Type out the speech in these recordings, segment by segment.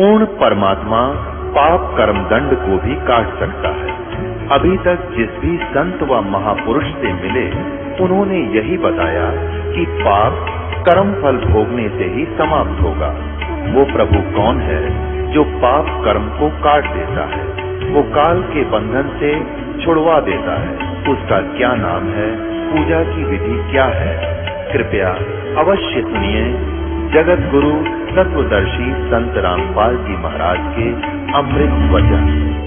पूर्ण परमात्मा पाप कर्म दंड को भी काट सकता है। अभी तक जिस भी संत व महापुरुष से मिले उन्होंने यही बताया कि पाप कर्म फल भोगने से ही समाप्त होगा। वो प्रभु कौन है जो पाप कर्म को काट देता है, वो काल के बंधन से छुड़वा देता है। उसका क्या नाम है, पूजा की विधि क्या है? कृपया अवश्य सुनिए जगत गुरु तत्वदर्शी संत रामपाल जी महाराज के अमृत वचन।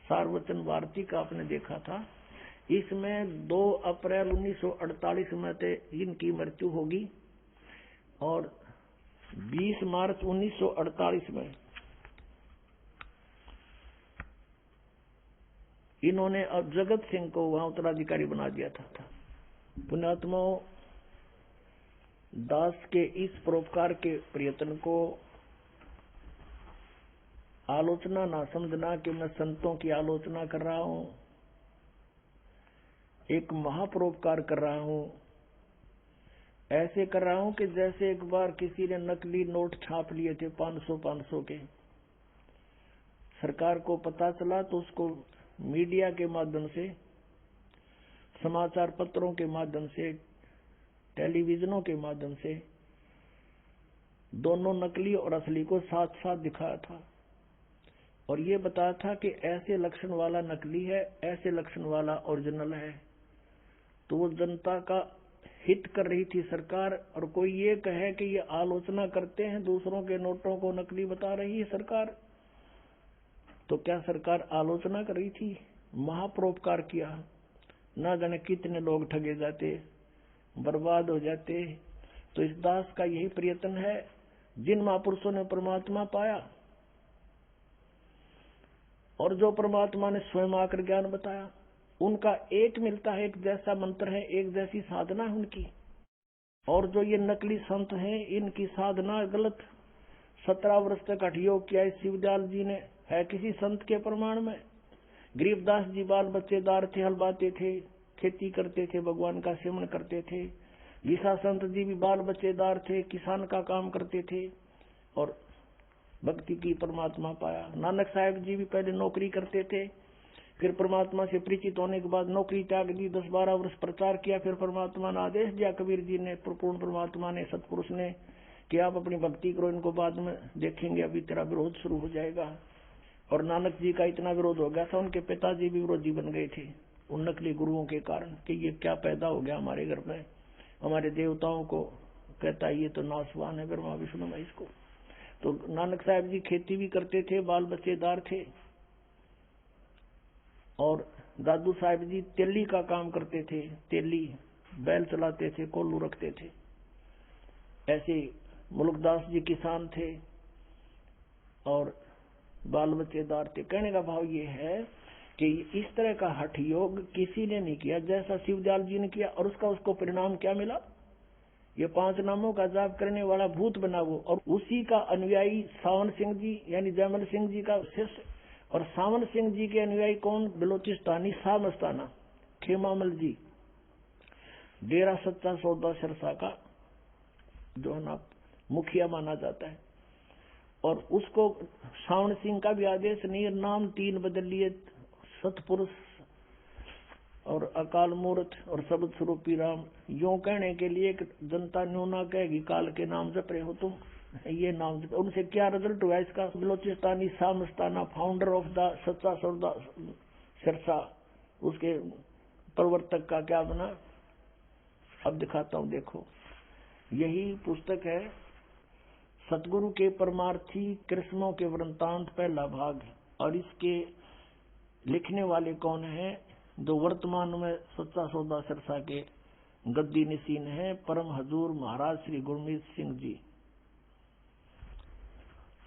सार्वजन वार्ती का आपने देखा था। इसमें 2 अप्रैल 1948 में इनकी मृत्यु होगी और 20 मार्च 1948 में इन्होंने अब जगत सिंह को वहां उत्तराधिकारी बना दिया था। पुण्यात्माओं, दास के इस परोपकार के प्रयत्न को आलोचना ना समझना कि मैं संतों की आलोचना कर रहा हूं, एक महापरोपकार कर रहा हूं। ऐसे कर रहा हूं कि जैसे एक बार किसी ने नकली नोट छाप लिए थे 500 के, सरकार को पता चला तो उसको मीडिया के माध्यम से, समाचार पत्रों के माध्यम से, टेलीविजनों के माध्यम से दोनों नकली और असली को साथ साथ दिखाया था और ये बताया था कि ऐसे लक्षण वाला नकली है, ऐसे लक्षण वाला ओरिजिनल है। तो वो जनता का हित कर रही थी सरकार। और कोई ये कहे कि ये आलोचना करते हैं, दूसरों के नोटों को नकली बता रही है सरकार, तो क्या सरकार आलोचना कर रही थी? महापरोपकार किया, ना जाने कितने लोग ठगे जाते, बर्बाद हो जाते। तो इस दास का यही प्रयत्न है। जिन महापुरुषों ने परमात्मा पाया और जो परमात्मा ने स्वयं आकर ज्ञान बताया, उनका एक मिलता है, एक जैसा मंत्र है, एक जैसी साधना है उनकी। और जो ये नकली संत हैं, इनकी साधना गलत। 17 वर्ष तक हठ योग किया इस शिवदयाल जी ने, है किसी संत के प्रमाण में? गरीबदास जी बाल बच्चेदार थे, हल बाते थे, खेती करते थे, भगवान का सेवन करते थे। गीसा संत जी भी बाल बच्चेदार थे, किसान का काम करते थे और भक्ति की, परमात्मा पाया। नानक साहब जी भी पहले नौकरी करते थे, फिर परमात्मा से परिचित होने के बाद नौकरी त्याग दी, 10-12 वर्ष प्रचार किया, फिर परमात्मा ने आदेश दिया, कबीर जी ने, पूर्ण परमात्मा ने, सतपुरुष ने, कि आप अपनी भक्ति करो, इनको बाद में देखेंगे, अभी तेरा विरोध शुरू हो जाएगा। और नानक जी का इतना विरोध हो गया था, उनके पिताजी भी विरोधी बन गए थे उन नकली गुरुओं के कारण, कि ये क्या पैदा हो गया हमारे घर में, हमारे देवताओं को कहता है ये तो नासवान है, ब्रह्मा विष्णु महेश को। तो नानक साहब जी खेती भी करते थे, बाल बच्चेदार थे। और दादू साहब जी तेली का काम करते थे, तेली बैल चलाते थे, कोल्लू रखते थे। ऐसे मुल्कदास जी किसान थे और बाल बच्चेदार थे। कहने का भाव ये है कि इस तरह का हठ योग किसी ने नहीं किया जैसा शिवदयाल जी ने किया। और उसको परिणाम क्या मिला? ये 5 नामों का जाप करने वाला भूत बना वो, और उसी का अनुयायी सावन सिंह जी यानी जयमल सिंह जी का शिष्य। और सावन सिंह जी के अनुयायी कौन? बलोचिस्तानी शाह मस्ताना खेमामल जी, डेरा सच्चा सौदा सिरसा का जो है ना मुखिया माना जाता है। और उसको सावन सिंह का भी आदेश नहीं, नाम 3 बदल लिए, सतपुरुष और अकाल मूर्त और शब्द स्वरूपी राम। यूं कहने के लिए कि जनता न्यू ना कहेगी काल के नाम जप रहे हो तुम, ये नाम जप। उनसे क्या रिजल्ट हुआ इसका? बलोचिस्तानी शाह मस्ताना, फाउंडर ऑफ द सच्चा सौदा सिरसा, उसके प्रवर्तक का क्या बना, अब दिखाता हूं। देखो, यही पुस्तक है सतगुरु के परमार्थी कृष्णों के वृंतांत, पहला भाग। और इसके लिखने वाले कौन है? जो वर्तमान में सच्चा सौदा सिरसा के गद्दी निशीन है, परम हजूर महाराज श्री गुरमीत सिंह जी।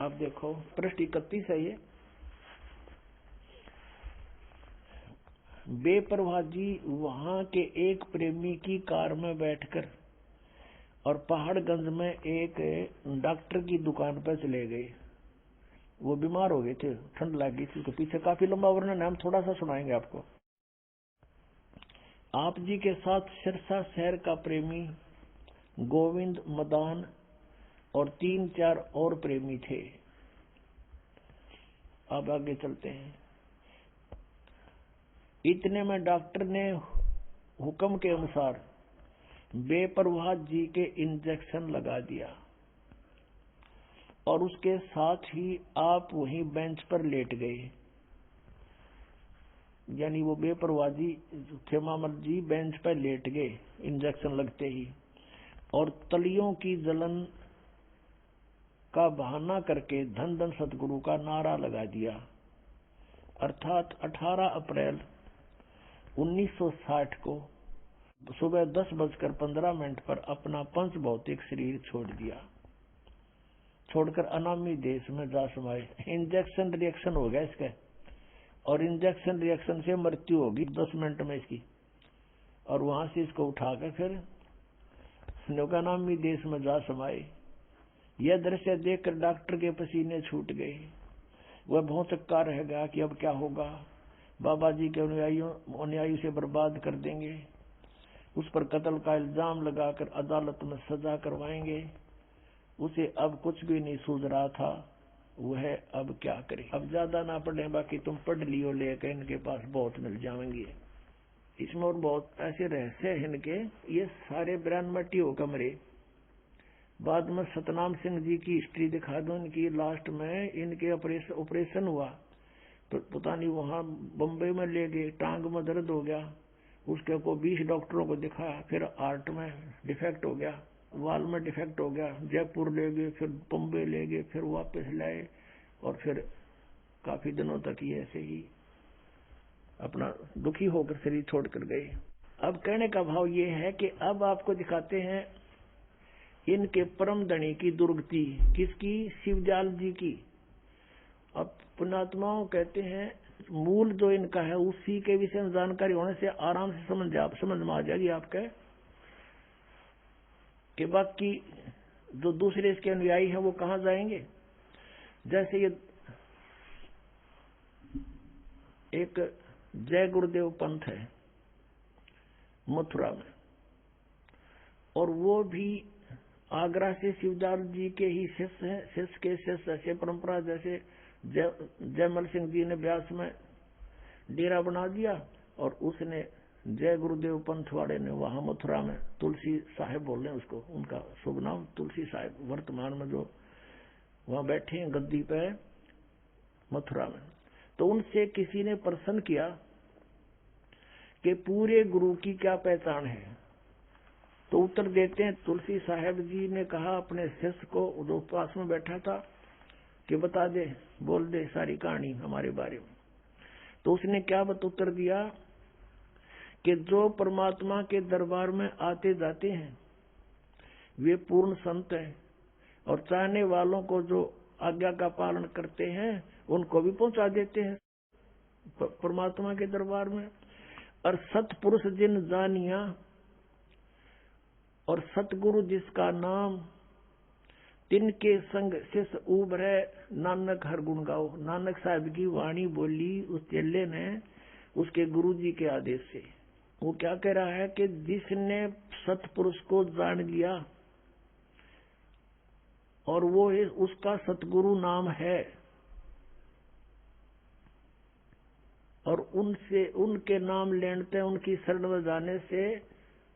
अब देखो, पृष्ठ 31 है ये। बेपरवाह जी वहां के एक प्रेमी की कार में बैठकर और पहाड़गंज में एक डॉक्टर की दुकान पर चले गए। वो बीमार हो गए थे, ठंड लग गई थी। तो पीछे काफी लंबा वर्णन है, हम थोड़ा सा सुनाएंगे आपको। आप जी के साथ सिरसा शहर का प्रेमी गोविंद, मदान और 3-4 और प्रेमी थे। अब आगे चलते हैं। इतने में डॉक्टर ने हुक्म के अनुसार बेपरवाह जी के इंजेक्शन लगा दिया और उसके साथ ही आप वहीं बेंच पर लेट गए। यानी वो बेपरवाह जी, खेमामल जी बेंच पर लेट गए इंजेक्शन लगते ही, और तलियों की जलन का बहाना करके धन धन सतगुरु का नारा लगा दिया। अर्थात 18 अप्रैल 1960 को सुबह 10:15 पर अपना पंच भौतिक शरीर छोड़ दिया, छोड़कर अनामी देश में जा समाये। इंजेक्शन रिएक्शन हो गया इसका, और इंजेक्शन रिएक्शन से मृत्यु होगी 10 मिनट में इसकी। और वहां से इसको उठाकर फिर नौकानामी देश में जा समाये। यह दृश्य देखकर डॉक्टर के पसीने छूट गए। वह बहुत चक्का रह गया कि अब क्या होगा। बाबा जी के अनुयायी से बर्बाद कर देंगे, उस पर कत्ल का इल्जाम लगाकर अदालत में सजा करवाएंगे। उसे अब कुछ भी नहीं सूझ रहा था, वह अब क्या करे। अब ज्यादा ना पढ़े, बाकी तुम पढ़ लियो, लेकर इनके पास बहुत मिल जाएंगे। इसमें और बहुत ऐसे रहस्य हैं इनके। ये सारे ब्रह्मटी हो कमरे। बाद में सतनाम सिंह जी की हिस्ट्री दिखा दो इनकी। लास्ट में इनके ऑपरेशन हुआ तो पता नहीं वहां बम्बई में ले गए, टांग में दर्द हो गया, उसके को 20 डॉक्टरों को दिखाया, फिर हार्ट में डिफेक्ट हो गया, वाल में डिफेक्ट हो गया, जयपुर ले गए, फिर बम्बई ले गए, फिर वापस लाए, और फिर काफी दिनों तक ये ऐसे ही अपना दुखी होकर शरीर छोड़कर गए। अब कहने का भाव ये है कि अब आपको दिखाते हैं इनके परम धनी की दुर्गति। किसकी? शिवजाल जी की। अब पुण्यात्माओं कहते हैं मूल जो इनका है उसी के विषय में जानकारी होने से आराम से समझ में आ जाएगी आपके, कि बाकी जो दूसरे इसके अनुयायी हैं वो कहां जाएंगे। जैसे ये एक जय गुरुदेव पंथ है मथुरा में, और वो भी आगरा से शिवजाल जी के ही शिष्य हैं। शिष्य के शिष्य ऐसे परंपरा, जैसे जयमल सिंह जी ने व्यास में डेरा बना दिया, और उसने जय गुरुदेव पंथ वाले ने वहां मथुरा में तुलसी साहिब बोल रहे हैं उसको, उनका शुभ नाम तुलसी साहिब, वर्तमान में जो वहां बैठे हैं गद्दी पे मथुरा में। तो उनसे किसी ने प्रश्न किया कि पूरे गुरु की क्या पहचान है। तो उत्तर देते हैं तुलसी साहिब जी ने कहा अपने शिष्य को, जो पास में बैठा था, कि बता दे, बोल दे सारी कहानी हमारे बारे में। तो उसने क्या उत्तर दिया कि जो परमात्मा के दरबार में आते जाते हैं वे पूर्ण संत हैं, और चाहने वालों को जो आज्ञा का पालन करते हैं उनको भी पहुंचा देते हैं परमात्मा के दरबार में। और सतपुरुष जिन जानिया, और सतगुरु जिसका नाम, तिनके संग शिष्य उभरे नानक हर गुण गाओ। नानक साहब की वाणी बोली उस चेले ने उसके गुरु जी के आदेश से। वो क्या कह रहा है कि जिसने सतपुरुष को जान लिया और वो उसका सतगुरु नाम है, और उनसे उनके नाम लेते उनकी शरण में जाने से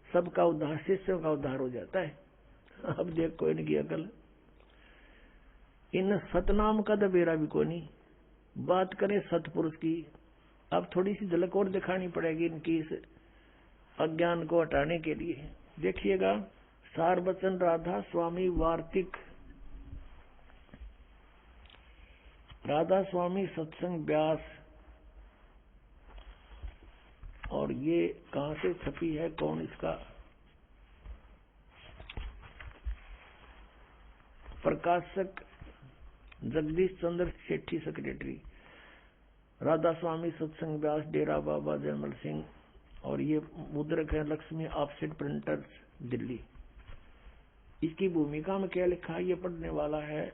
सबका उद्धार, शिष्यों का उद्धार हो जाता है। अब देखो इनकी अकल, इन सतनाम का दबेरा भी को नहीं। बात करें सतपुरुष की अब थोड़ी सी झलक और दिखानी पड़ेगी इनकी इस अज्ञान को हटाने के लिए। देखिएगा, सार वचन राधा स्वामी वार्तिक, राधा स्वामी सत्संग व्यास, और ये कहां से छपी है, कौन इसका प्रकाशक? जगदीश चंद्र सेठी, सेक्रेटरी, राधा स्वामी सत्संग व्यास, डेरा बाबा जयमल सिंह, और ये मुद्रक है लक्ष्मी ऑफसेट प्रिंटर्स, दिल्ली। इसकी भूमिका में क्या लिखा है, ये पढ़ने वाला है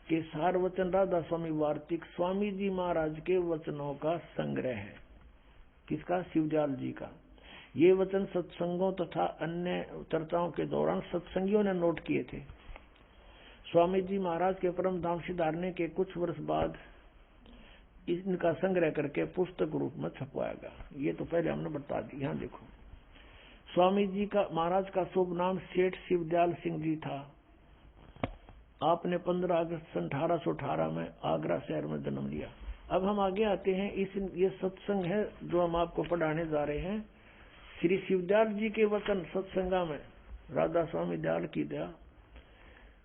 कि सार वचन राधा स्वामी वार्तिक स्वामी जी महाराज के वचनों का संग्रह है। किसका? शिवदयाल जी का। ये वचन सत्संगों तथा अन्य चर्चाओं के दौरान सत्संगियों ने नोट किए थे। स्वामी जी महाराज के परम धाम सिधारने के कुछ वर्ष बाद इनका संग्रह करके पुस्तक रूप में छपवाया गया। ये तो पहले हमने बता दी। यहाँ देखो, स्वामी जी का महाराज का शुभ नाम सेठ शिवदयाल सिंह जी था। आपने 15 अगस्त 1818 में आगरा शहर में जन्म लिया। अब हम आगे आते हैं। ये सत्संग है जो हम आपको पढ़ाने जा रहे हैं। श्री शिवदयाल जी के वचन सत्संगा में राधा स्वामी दयाल की दया,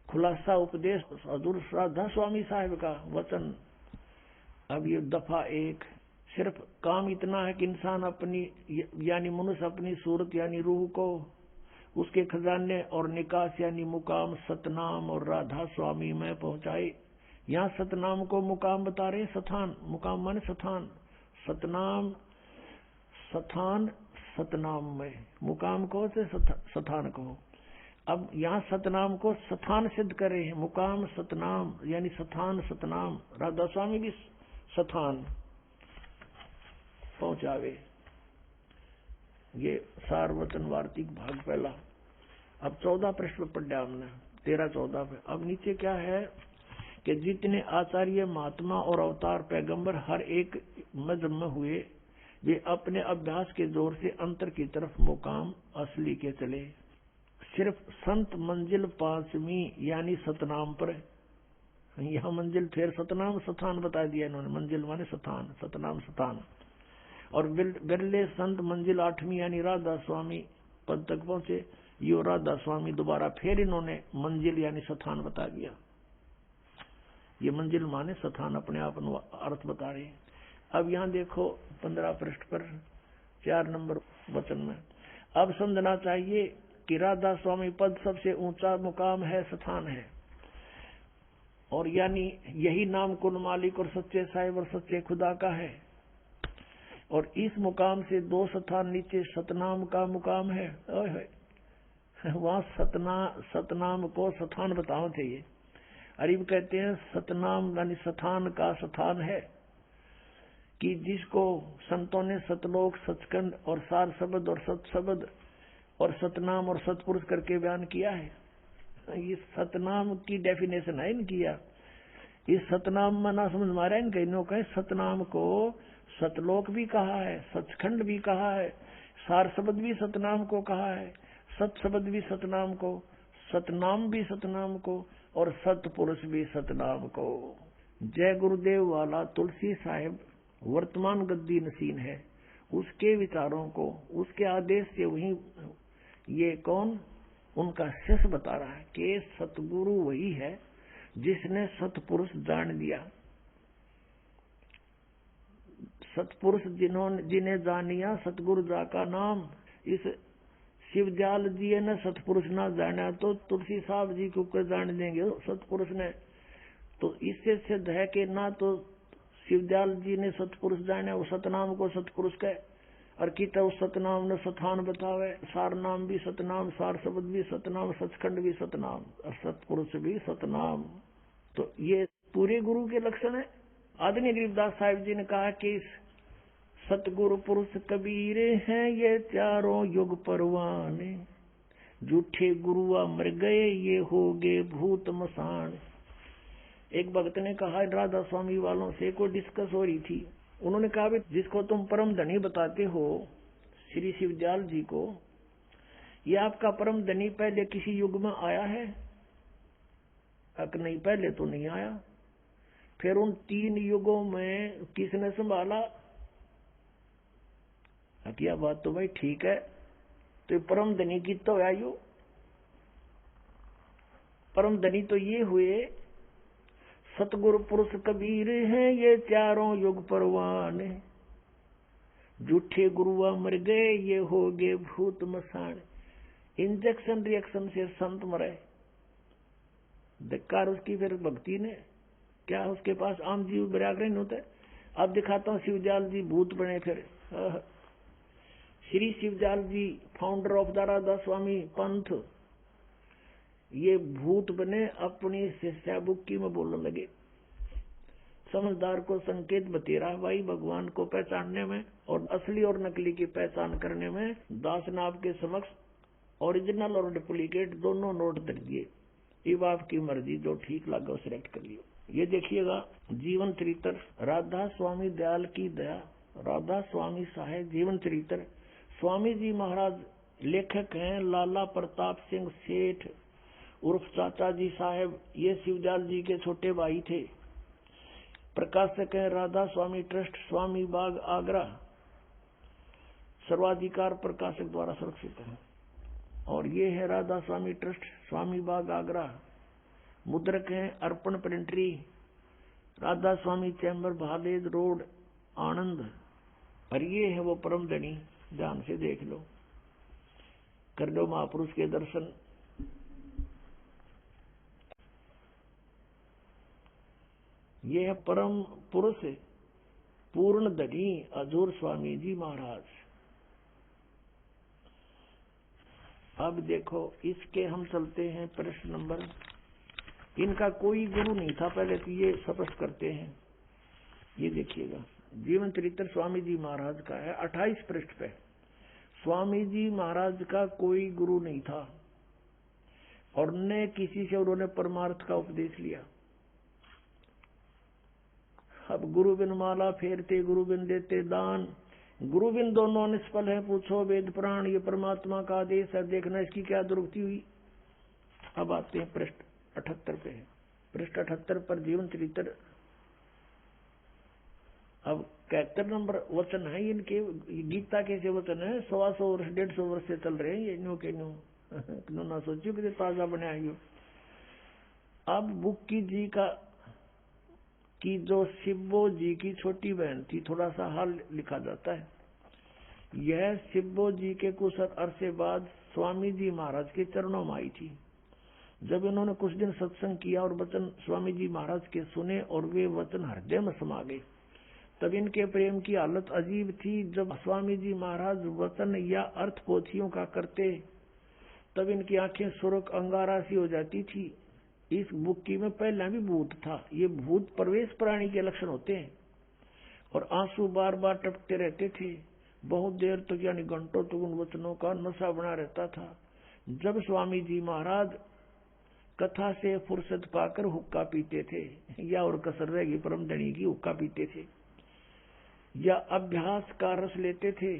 खुलासा उपदेश हजूर राधा स्वामी साहिब का वचन। अब ये दफा 1, सिर्फ काम इतना है कि इंसान अपनी यानी मनुष्य अपनी सूरत यानी रूह को उसके खजाने और निकास यानी मुकाम सतनाम और राधा स्वामी में पहुंचाए। यहाँ सतनाम को मुकाम बता रहे, सथान, मुकाम माने सथान, सतनाम सथान सतनाम में, मुकाम को से सथान को। अब यहाँ सतनाम को सथान सिद्ध करे हैं, मुकाम सतनाम यानी सथान सतनाम, राधा स्वामी भी सथान पहुंचावे। ये सार वचन वार्तिक भाग पहला। अब 14 प्रश्न पढ़ा हमने, 13-14 पे। अब नीचे क्या है कि जितने आचार्य महात्मा और अवतार पैगंबर हर एक मजहब में हुए, वे अपने अभ्यास के जोर से अंतर की तरफ मुकाम असली के चले। सिर्फ संत मंजिल 5वीं यानी सतनाम पर, यहाँ मंजिल फिर सतनाम सथान बता दिया इन्होंने, मंजिल माने सथान, सतनाम सथान। और बिरले संत मंजिल 8वीं यानी राधा स्वामी पद तक पहुंचे। यो राधा स्वामी दोबारा फिर इन्होंने मंजिल यानी सथान बता दिया। ये मंजिल माने सथान अपने आप अर्थ बता रहे हैं। अब यहाँ देखो 15 पृष्ठ पर 4 नंबर वचन में, अब समझना चाहिए कि राधा स्वामी पद सबसे ऊंचा मुकाम है, सथान है, और यानी यही नाम कुल मालिक और सच्चे साहिब और सच्चे खुदा का है। और इस मुकाम से 2 सथान नीचे सतनाम का मुकाम है। वहां सतनाम को सथान बताओ थे ये। अरीब कहते हैं सतनाम यानी सथान का सथान है कि जिसको संतों ने सतलोक सचखंड और सार शब्द और सत शब्द और सतनाम और सतपुरुष करके बयान किया है। ये सतनाम की डेफिनेशन है इनकी। इस सतनाम में ना समझ मारा इनका, इन्हों कहे सतनाम को सतलोक भी कहा है, सचखंड भी कहा है, सार शब्द भी सतनाम को कहा है, सत शब्द भी सतनाम को, सतनाम भी सतनाम को, और सतपुरुष भी सतनाम को। जय गुरुदेव वाला तुलसी साहिब वर्तमान गद्दी नसीन है, उसके विचारों को उसके आदेश से वही ये कौन उनका शिष्य बता रहा है कि सतगुरु वही है जिसने सतपुरुष जान लिया। सतपुरुष जिन्हें जानिया सतगुरु जा का नाम। इस शिवदयाल जी ने सतपुरुष ना जाना तो तुलसी साहब जी को कर जान देंगे सतपुरुष ने। तो इससे सिद्ध है कि ना तो शिवदयाल जी ने सतपुरुष जाना, वो सतनाम को सतपुरुष कहे, और किता उस सतनाम ने सथान बतावे, सार नाम भी सतनाम, सार शब्द भी सतनाम, सचखंड भी सतनाम और सतपुरुष भी सतनाम। तो ये पूरे गुरु के लक्षण है। आदरणीय गरीबदास साहिब जी ने कहा कि सतगुरु पुरुष कबीर हैं ये चारों युग परवाने, झूठे गुरुआ मर गए ये हो गए भूत मसान। एक भक्त ने कहा, राधा स्वामी वालों से कोई डिस्कस हो रही थी, उन्होंने कहा भी जिसको तुम परम धनी बताते हो श्री शिवदयाल जी को, ये आपका परम धनी पहले किसी युग में आया है? नहीं, पहले तो नहीं आया। फिर उन 3 युगों में किसने संभाला? हकिया बात तो भाई ठीक है, तो परम धनी की तो है यो। परम धनी तो ये हुए सतगुरु पुरुष कबीर हैं, ये चारों युग परवान। झूठे गुरुआ मर गए, ये हो गए भूत मसान। इंजेक्शन रिएक्शन से संत मरे, धिक्कार उसकी फिर भक्ति ने। क्या उसके पास आम जीव विराग्रह नहीं होता। अब दिखाता हूँ शिवजाल जी भूत बने फिर। श्री शिवजाल जी फाउंडर ऑफ द राधा स्वामी पंथ, ये भूत बने अपनी शिष्या बुक्की में बोलने लगे। समझदार को संकेत बतेरा भाई भगवान को पहचानने में और असली और नकली की पहचान करने में। दास नाभ के समक्ष ओरिजिनल और डुप्लीकेट दोनों नोट दे दिए। ये आपकी मर्जी, जो ठीक लगा वो सिलेक्ट कर लियो। ये देखिएगा जीवन चरित्र राधा स्वामी दयाल की दया, राधा स्वामी साहेब जीवन चरित्र। स्वामी जी महाराज लेखक हैं लाला प्रताप सिंह सेठ उर्फ चाचा जी साहेब। ये शिवजाल जी के छोटे भाई थे। प्रकाशक है राधा स्वामी ट्रस्ट, स्वामी बाग आगरा, सर्वाधिकार प्रकाशक द्वारा सुरक्षित है। और ये है राधा स्वामी ट्रस्ट, स्वामी बाग आगरा। मुद्रक है अर्पण प्रिंटरी, राधा स्वामी चैम्बर भालेद रोड आनंद। और ये है वो परम धनी, ध्यान से देख लो, कर लो महापुरुष के दर्शन। ये है परम पुरुष पूर्ण धनी हजूर स्वामी जी महाराज। अब देखो इसके हम चलते हैं प्रश्न नंबर। इनका कोई गुरु नहीं था पहले तो ये स्पष्ट करते हैं। ये देखिएगा जीवन चरित्र स्वामी जी महाराज का है 28 पृष्ठ पे। स्वामी जी महाराज का कोई गुरु नहीं था और न किसी से उन्होंने परमार्थ का उपदेश लिया। अब गुरु बिन माला फेरते, गुरु बिन देते दान, गुरु बिन दोनों निष्फल है, पूछो वेद पुराण, ये परमात्मा का आदेश है, देखना इसकी क्या दुर्गति हुई। अब आते हैं पृष्ठ 78 पे। पृष्ठ 78 पर जीवन चरित्र। अब 71 नंबर वचन है इनके। गीता कैसे वचन है 100 वर्ष 150 वर्ष से चल रहे हैं ये न्यू के न्यू ना सोचियो कि ताजा बने आइयो। अब बुक्की जी का कि जो शिवो जी की छोटी बहन थी, थोड़ा सा हाल लिखा जाता है। यह शिवो जी के कुछ अरसे बाद स्वामी जी महाराज के चरणों में आई थी। जब इन्होंने कुछ दिन सत्संग किया और वचन स्वामी जी महाराज के सुने और वे वचन हृदय में समा गए, तब इनके प्रेम की हालत अजीब थी। जब स्वामी जी महाराज वचन या अर्थ पोथियों का करते, तब इनकी आंखें सुर्ख अंगारा सी हो जाती थी। इस बुक्की में पहला भी भूत था। ये भूत प्रवेश प्राणी के लक्षण होते हैं और आंसू बार बार टपकते रहते थे। बहुत देर तक यानी घंटों तक उन वचनों का नशा बना रहता था। जब स्वामी जी महाराज कथा से फुर्सत पाकर हुक्का पीते थे, या और कसर रहेगी परम धनी की, हुक्का पीते थे या अभ्यास का रस लेते थे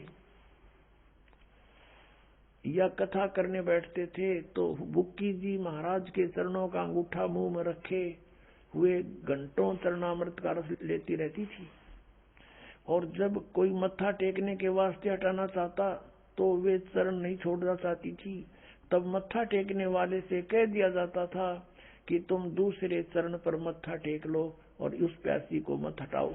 या कथा करने बैठते थे, तो बुक्की जी महाराज के चरणों का अंगूठा मुंह में रखे हुए घंटों चरणामृत का रस लेती रहती थी। और जब कोई मत्था टेकने के वास्ते हटाना चाहता तो वे चरण नहीं छोड़ना चाहती थी। तब मत्था टेकने वाले से कह दिया जाता था कि तुम दूसरे चरण पर मत्था टेक लो और उस प्यासी को मत हटाओ।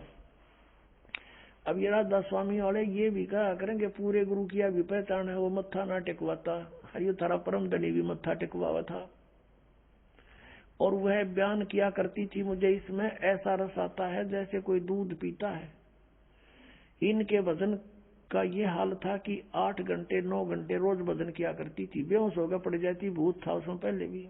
अब ये राधा स्वामी वाले ये भी कहा करेंगे पूरे गुरु की भी पहचान है, वो मत्था ना टेकवाता। ये थारा परम धनी भी मत्था टेकवा था। और वह बयान किया करती थी, मुझे इसमें ऐसा रस आता है जैसे कोई दूध पीता है। इनके भजन का ये हाल था कि 8 घंटे 9 घंटे रोज भजन किया करती थी। बेहोश होकर पड़ जाती, भूत था उसमें पहले भी।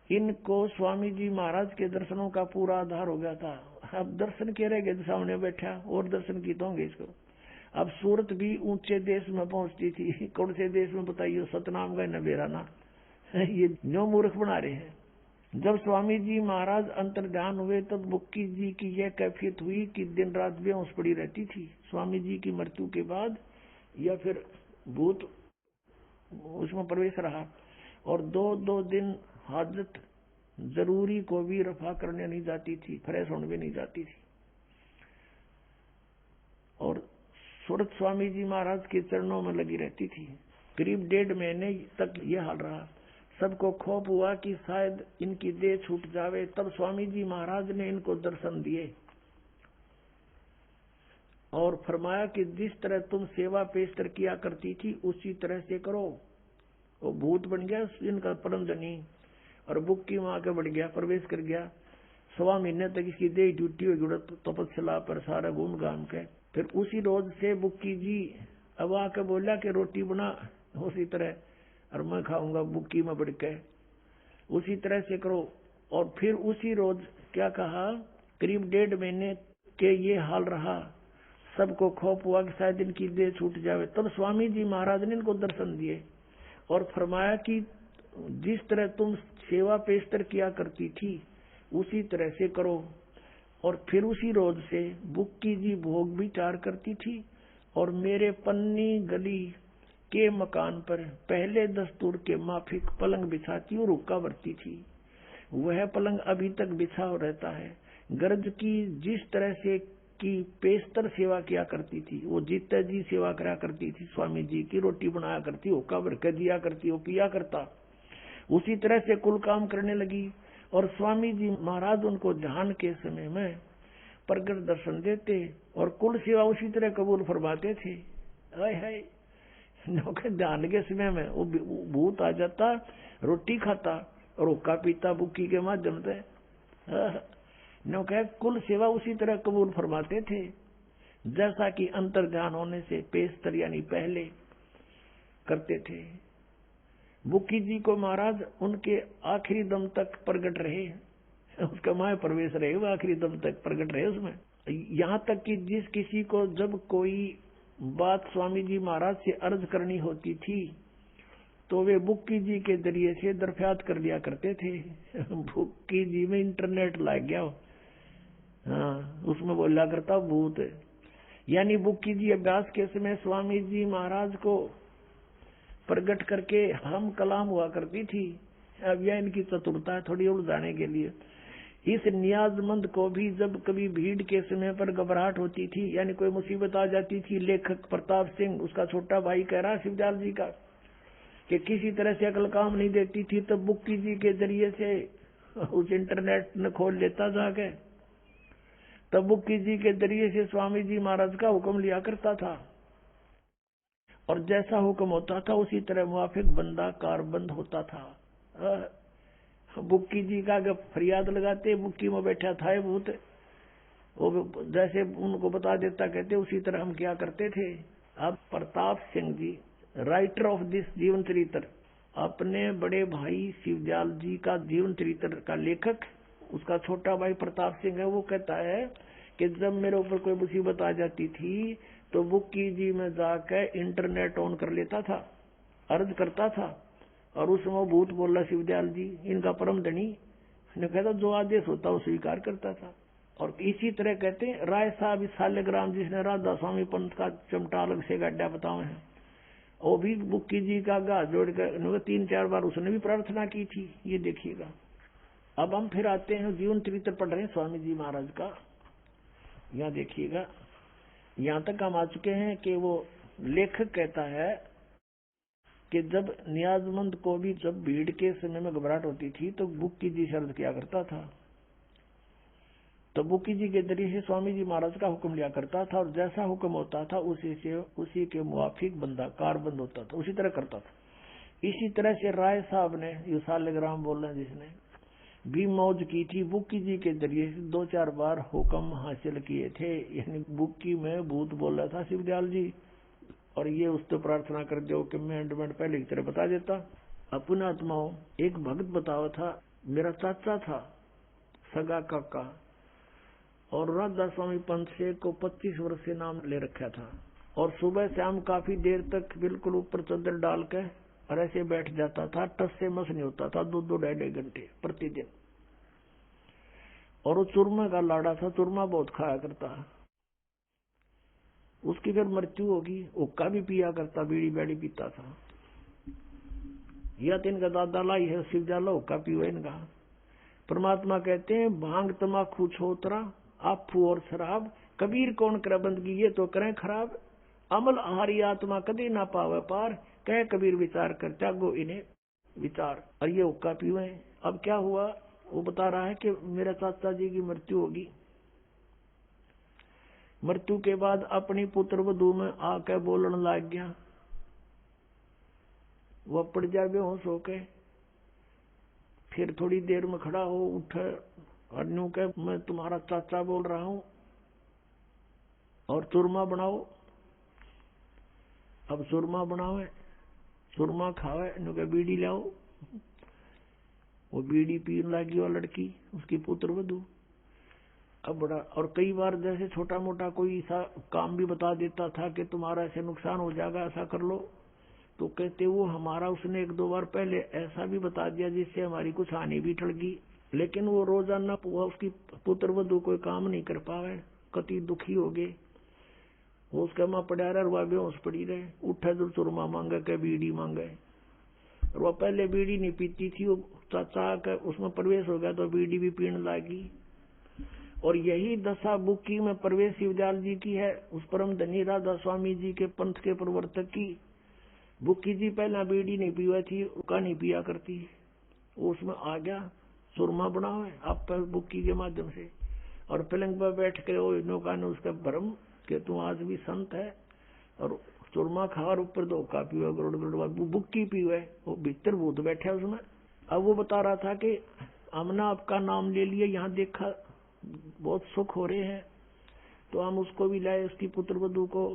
इनको स्वामी जी महाराज के दर्शनों का पूरा आधार हो गया था। अब दर्शन के रह गए, सामने बैठा और दर्शन की तो होंगे इसको। अब सूरत भी ऊंचे देश में पहुंचती थी। कौन से देश में बताइए, सतनाम गए न बेराना। ये न्यो मूर्ख बना रहे हैं। जब स्वामी जी महाराज अंतर ध्यान हुए तब बुक्की जी की यह कैफियत हुई कि दिन रात बेहोश पड़ी रहती थी। स्वामी जी की मृत्यु के बाद या फिर भूत उसमें प्रवेश रहा और 2 दिन हाजत जरूरी को भी रफा करने नहीं जाती थी, फ्रेश होने भी नहीं जाती थी। और सूरत स्वामी जी महाराज के चरणों में लगी रहती थी। करीब 1.5 महीने तक ये हाल रहा। सबको खौफ हुआ कि शायद इनकी देह छूट जावे। तब स्वामी जी महाराज ने इनको दर्शन दिए और फरमाया कि जिस तरह तुम सेवा पेशतर किया करती थी उसी तरह से करो। वो भूत बन गया इनका परम धनी और बुक्की वहां के बढ़ गया, प्रवेश कर गया। 1.25 महीने तक इसकी देह ड्यूटी हुई तपस्या पर सारा घूम घाम के। फिर उसी रोज से बुक्की जी अब आके बोला कि रोटी बना उसी तरह, और मैं खाऊंगा बुक्की में बढ़ के, उसी तरह से करो। और फिर उसी रोज क्या कहा, करीब 1.5 महीने के ये हाल रहा। सबको खौफ हुआ कि शायद इनकी देह छूट जावे। तब स्वामी जी महाराज ने इनको दर्शन दिए और फरमाया कि जिस तरह तुम सेवा पेशतर किया करती थी उसी तरह से करो। और फिर उसी रोज से बुक्की जी भोग विचार करती थी और मेरे पन्नी गली के मकान पर पहले दस्तूर के माफिक पलंग बिछाती और हुक्का भरती थी। वह पलंग अभी तक बिछा रहता है। गर्ज की जिस तरह से की पेशतर सेवा किया करती थी, वो जीता जी सेवा करा करती थी। स्वामी जी की रोटी बनाया करती, हुक्का भर के दिया करती, वो पिया करता। उसी तरह से कुल काम करने लगी और स्वामी जी महाराज उनको ध्यान के समय में प्रगट दर्शन देते और कुल सेवा उसी तरह कबूल फरमाते थे। हाय ध्यान के समय में वो भूत आ जाता, रोटी खाता और हुक्का पीता बुक्की के माध्यम से। कुल सेवा उसी तरह कबूल फरमाते थे जैसा कि अंतर ध्यान होने से पेशतर यानी पहले करते थे। बुक्की जी को महाराज उनके आखिरी दम तक प्रगट रहे, उसका माया प्रवेश रहे, वो आखिरी दम तक प्रगट रहे उसमें। यहाँ तक कि जिस किसी को जब कोई बात स्वामी जी महाराज से अर्ज करनी होती थी तो वे बुक्की जी के जरिए से दरफ्यात कर लिया करते थे। बुक्की जी में इंटरनेट लग गया, हाँ, उसमें बोला करता भूत। यानी बुक्की जी अभ्यास के समय स्वामी जी महाराज को प्रगट करके हम कलाम हुआ करती थी। अब यह इनकी चतुरता है थोड़ी उलझाने के लिए। इस नियाजमंद को भी जब कभी भीड़ के समय पर घबराहट होती थी, यानी कोई मुसीबत आ जाती थी, लेखक प्रताप सिंह उसका छोटा भाई कह रहा शिवजाल जी का कि किसी तरह से अकल काम नहीं देती थी, तो बुक्की जी के जरिए से उस इंटरनेट ने खोल लेता जाके, तब बुक्की जी के जरिए से स्वामी जी महाराज का हुक्म लिया करता था और जैसा हुक्म होता था उसी तरह मुआफिक बंदा कारबंद होता था। बुक्की जी का जब फरियाद लगाते, बुक्की में बैठा था भूत, वो जैसे उनको बता देता, कहते उसी तरह हम क्या करते थे। अब Pratap Singh ji writer of this जीवन चरित्र, अपने बड़े भाई शिवजाल जी का जीवन चरित्र का लेखक, उसका छोटा भाई प्रताप सिंह है, वो कहता है कि जब मेरे ऊपर कोई मुसीबत आ जाती थी तो बुक्की जी में जाकर इंटरनेट ऑन कर लेता था, अर्ज करता था और उसमें वो भूत बोल रहा शिवदयाल जी इनका परम धनी ने कहता जो आदेश होता वो स्वीकार करता था। और इसी तरह कहते हैं राय साहब सालेग्राम जिसने राधा स्वामी पंथ का चमटा अलग से गड्ढा बताए हैं, वो भी बुक्की जी का गा जोड़ कर 3-4 बार उसने भी प्रार्थना की थी। ये देखिएगा। अब हम फिर आते हैं जीवन चरित्र पढ़ रहे हैं स्वामी जी महाराज का। यहाँ देखिएगा, यहाँ तक हम आ चुके हैं कि वो लेखक कहता है कि जब नियाजमंद को भी जब भीड़ के समय में घबराहट होती थी तो बुक्की जी शर्त किया करता था, तो बुक्की जी के जरिए से स्वामी जी महाराज का हुक्म लिया करता था और जैसा हुक्म होता था उसी के मुआफिक बंदा कारबंद होता था, उसी तरह करता था। इसी तरह से राय साहब ने ये सालेग्राम बोल रहे जिसने भी मौज की थी, बुक्की जी के जरिए से 2-4 बार हुक्म हासिल किए थे। यानी बुक्की में भूत बोल रहा था शिवदयाल जी और ये उससे प्रार्थना कर दो कि मैं एंडमेंट पहले की तरह बता देता। अपने आत्माओं एक भक्त बतावा था, मेरा चाचा था सगा काका, और राधा स्वामी पंथ से को 25 वर्ष से नाम ले रखा था और सुबह शाम काफी देर तक बिल्कुल ऊपर चादर डाल के और ऐसे बैठ जाता था, टस से मस नहीं होता था 2-2 घंटे प्रतिदिन। और वो चूरमा का लाड़ा था, चूरमा बहुत खाया करता। उसकी फिर मृत्यु होगी, हुक्का भी पिया करता, बीड़ी बैड़ी पीता था। यह तो इनका दादा लाई है शिवजाला हुक्का पीवा इनका। परमात्मा कहते हैं भांग तमाकू छोतरा आफू और शराब, कबीर कौन करे बंदगी ये तो करें खराब। अमल आहारी आत्मा कदे ना पावे पार, कह कबीर विचार कर त्यागो इन्हें विचार। और ये हुक्का पीवे। अब क्या हुआ, वो बता रहा है कि मेरे चाचा जी की मृत्यु होगी। मृत्यु के बाद अपनी पुत्र वधू में आके बोलने लग गया। वह पड़ जाए बेहोश होके, फिर थोड़ी देर में खड़ा हो उठे और न्यू के मैं तुम्हारा चाचा बोल रहा हूं और चूरमा बनाओ। अब चूरमा बनावे, चूरमा खावे, न्यू के बीड़ी लाओ। वो बीड़ी पीने लगी वो लड़की, उसकी पुत्र वधू। अब बड़ा, और कई बार जैसे छोटा मोटा कोई ऐसा काम भी बता देता था कि तुम्हारा ऐसे नुकसान हो जाएगा, ऐसा कर लो, तो कहते वो हमारा उसने एक दो बार पहले ऐसा भी बता दिया जिससे हमारी कुछ हानि भी टल गई। लेकिन वो रोजाना उसकी पुत्र वधू कोई काम नहीं कर पावे, कति दुखी हो गए। वो उसके माँ पड़ा रहा, वह बेहोश पड़ी रहे, उठे तो चूरमा मांगे के बीड़ी मांगे। वह पहले बीड़ी नहीं पीती थी, वो चाचा का उसमें प्रवेश हो गया तो बीड़ी भी पीने लगी। और यही दशा बुक्की में प्रवेश शिवदयाल जी की है, उस परम धनी राधा स्वामी जी के पंथ के प्रवर्तक की। बुक्की जी पहला बीड़ी नहीं पीवा थी, उसका नहीं पिया करती, वो उसमें आ गया। सुरमा बनाओ आप पर बुक्की के माध्यम से, और पलंग पर बैठ के वो नौका ने उसका भ्रम कि तू आज भी संत है और चूरमा खा और ऊपर धोखा पीवा, गरुड़ गरुड़ बुक्की पीवे, वो भीतर भूत बैठा उसमें। अब वो बता रहा था कि हमने आपका नाम ले लिया, यहाँ देखा बहुत सुख हो रहे हैं, तो हम उसको भी लाए, उसकी पुत्र वधू को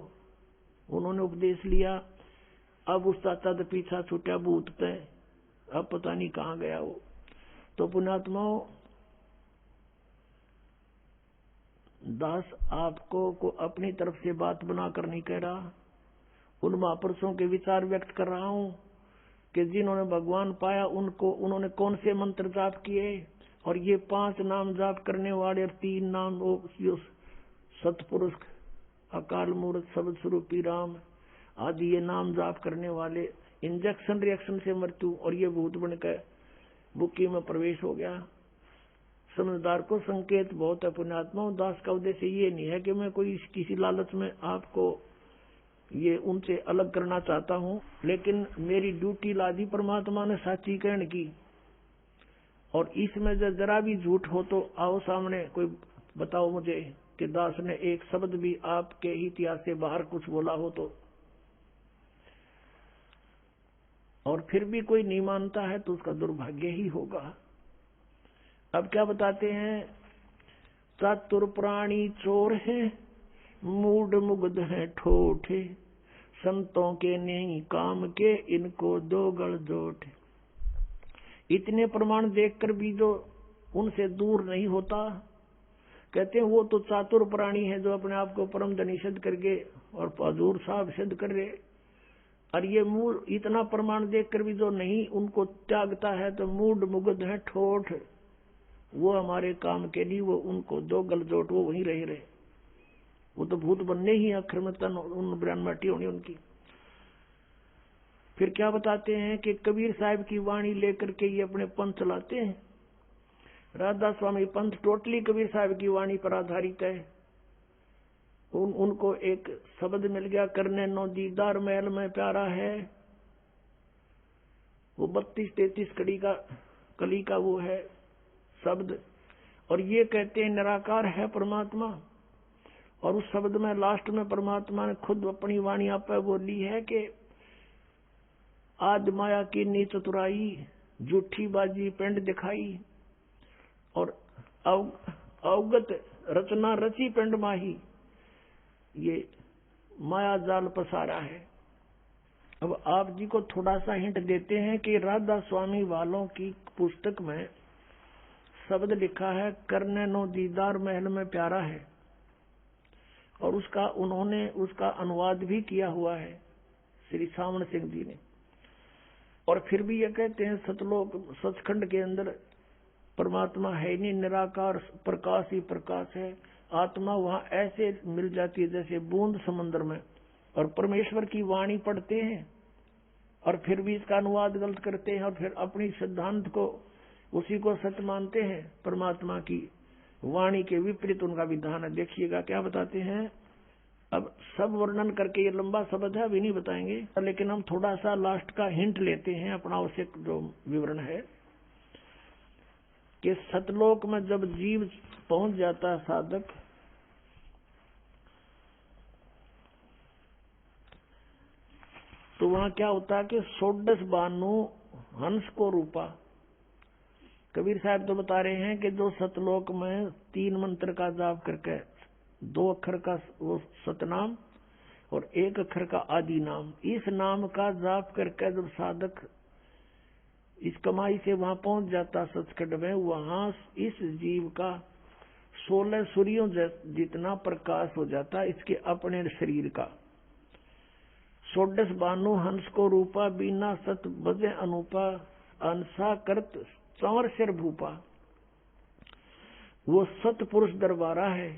उन्होंने उपदेश लिया। अब उस चाचा तो पीछा छूटा भूत पे, अब पता नहीं कहाँ गया वो। तो पुण्यात्माओं, दास आपको को अपनी तरफ से बात बनाकर नहीं कह रहा, उन महापुरुषों के विचार व्यक्त कर रहा हूं कि जिन्होंने भगवान पाया उनको उन्होंने कौन से मंत्र जाप किए। और ये 5 नाम जाप करने वाले और 3 नाम वो सतपुरुष, अकाल मूर्त, शब्द स्वरूपी राम आदि ये नाम जाप करने वाले, इंजेक्शन रिएक्शन से मृत्यु और ये भूत बनकर बुक्की में प्रवेश हो गया। समझदार को संकेत बहुत है। पुण्यात्माओं, दास का उद्देश्य ये नहीं है कि मैं कोई किसी लालच में आपको ये उनसे अलग करना चाहता हूँ, लेकिन मेरी ड्यूटी लादी परमात्मा ने साची कहने की। और इसमें जरा भी झूठ हो तो आओ सामने, कोई बताओ मुझे कि दास ने एक शब्द भी आपके इतिहास से बाहर कुछ बोला हो तो। और फिर भी कोई नहीं मानता है तो उसका दुर्भाग्य ही होगा। अब क्या बताते हैं, चातुर प्राणी चोर है, मूड मुग्ध है ठोठे, संतों के नहीं काम के, इनको दो गल जोट। इतने प्रमाण देखकर भी जो उनसे दूर नहीं होता, कहते हैं वो तो चातुर प्राणी है जो अपने आप को परम धनी सिद्ध करके और हजूर साहब सिद्ध कर रहे। और ये मूड इतना प्रमाण देखकर भी जो नहीं उनको त्यागता है तो मूड मुग्ध है ठोठ, वो हमारे काम के लिए, वो उनको दो गलजोट, वो वहीं रहे। वो तो भूत बनने ही अक्षर में तन उन ब्रांड माटी होनी उनकी। फिर क्या बताते हैं कि कबीर साहब की वाणी लेकर के ये अपने पंथ चलाते हैं। राधा स्वामी पंथ टोटली कबीर साहब की वाणी पर आधारित है। उनको एक शब्द मिल गया, करने नो दीदार महल में प्यारा है, वो 32-33 कली का वो है शब्द। और ये कहते हैं निराकार है परमात्मा। और उस शब्द में लास्ट में परमात्मा ने खुद अपनी वाणी आप पे बोली है कि आज माया की नीच चतुराई, झूठी बाजी पिंड दिखाई, और अवगत रचना रची पिंड माही, ये माया जाल पसारा है। अब आप जी को थोड़ा सा हिंट देते हैं कि राधा स्वामी वालों की पुस्तक में शब्द लिखा है, करने नो दीदार महल में प्यारा है, और उन्होंने उसका अनुवाद भी किया हुआ है श्री सावण सिंह जी ने। और फिर भी ये कहते हैं सतलोक सचखंड के अंदर परमात्मा है नहीं, निराकार प्रकाश ही प्रकाश है। आत्मा वहां ऐसे मिल जाती है जैसे बूंद समंदर में। और परमेश्वर की वाणी पढ़ते हैं और फिर भी इसका अनुवाद गलत करते हैं और फिर अपनी सिद्धांत को उसी को सत्य मानते हैं। परमात्मा की वाणी के विपरीत उनका विधान है। देखिएगा क्या बताते हैं, अब सब वर्णन करके ये लंबा शब्द है, अभी नहीं बताएंगे, लेकिन हम थोड़ा सा लास्ट का हिंट लेते हैं अपना आवश्यक जो विवरण है कि सतलोक में जब जीव पहुंच जाता है साधक, तो वहां क्या होता है कि 16 बानु हंस को रूपा। कबीर साहब तो बता रहे हैं कि जो सतलोक में 3 मंत्र का जाप करके 2 अक्षर का वो सतनाम और 1 अक्षर का आदि नाम, इस नाम का जाप करके जब साधक इस कमाई से वहां पहुंच जाता सचखंड में, वहां इस जीव का 16 सूर्यों जितना प्रकाश हो जाता इसके अपने शरीर का। 16 बानु हंस को रूपा, बीना सत बजे अनुपा, अंसा करत चंवर सिर भूपा। वो सतपुरुष दरबारा है।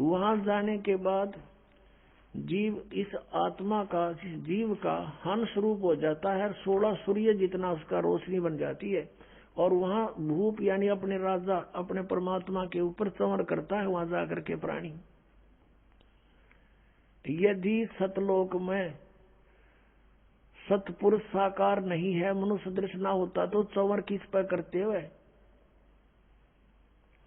वहां जाने के बाद जीव इस आत्मा का, इस जीव का हंस रूप हो जाता है, 16 सूर्य जितना उसका रोशनी बन जाती है, और वहां भूप यानी अपने राजा, अपने परमात्मा के ऊपर चंवर करता है वहां जाकर के प्राणी। यदि सतलोक में सतपुरुष साकार नहीं है, मनुष्य दृश्य ना होता, तो चंवर किस पर करते हुए?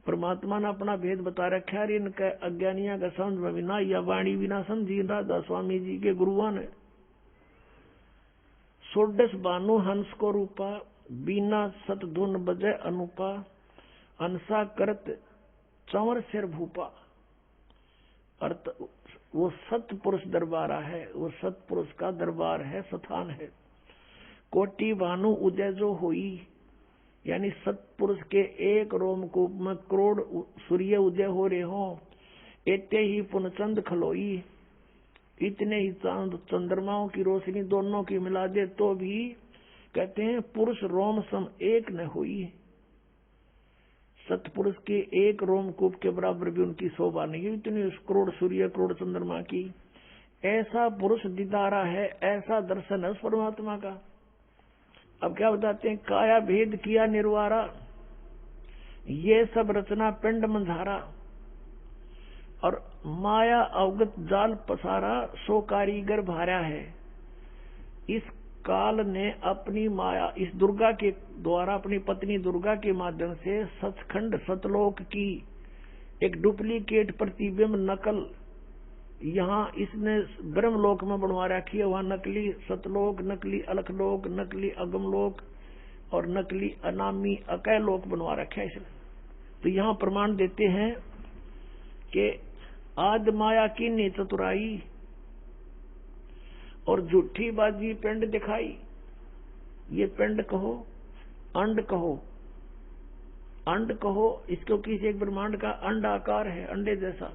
परमात्मा ने अपना भेद बता रखा है, इनके अज्ञानिया का समझ में बिना या वाणी बिना समझी राधा स्वामी जी के गुरुआ ने। 16 बानु हंस को रूपा, बीना सत धुन बजे अनुपा, अंसा करत चंवर सिर भूपा। अर्थ वो सतपुरुष दरबारा है, वो सतपुरुष का दरबार है, स्थान है। कोटि भानु उदय जो हुई, यानी सतपुरुष के एक रोमकूप में करोड़ सूर्य उदय हो रहे हो, इतने ही पुनचंद खलोई, इतने ही चांद चंद्रमाओं की रोशनी दोनों की मिला दे तो भी कहते हैं पुरुष रोम सम एक न हुई। सतपुरुष के एक रोमकूप के बराबर भी उनकी शोभा नहीं, इतनी करोड़ सूर्य करोड़ चंद्रमा की। ऐसा पुरुष दीदारा है, ऐसा दर्शन है उस परमात्मा का। अब क्या बताते हैं, काया भेद किया निर्वारा, ये सब रचना पिंड मंझारा, और माया अवगत जाल पसारा, सो कारीगर भारा है। इस काल ने अपनी माया इस दुर्गा के द्वारा, अपनी पत्नी दुर्गा के माध्यम से सचखंड सतलोक की एक डुप्लीकेट प्रतिबिंब नकल यहाँ इसने ब्रह्मलोक में बनवा रखी है। वहां नकली सतलोक, नकली अलखलोक, नकली अगमलोक और नकली अनामी अकय लोक बनवा रखे है इसने। तो यहाँ प्रमाण देते हैं कि आद माया की ने चतुराई और झूठी बाजी पिंड दिखाई। ये पिंड कहो, अंड कहो, अंड कहो, इसको किसी एक ब्रह्मांड का अंड आकार है, अंडे जैसा,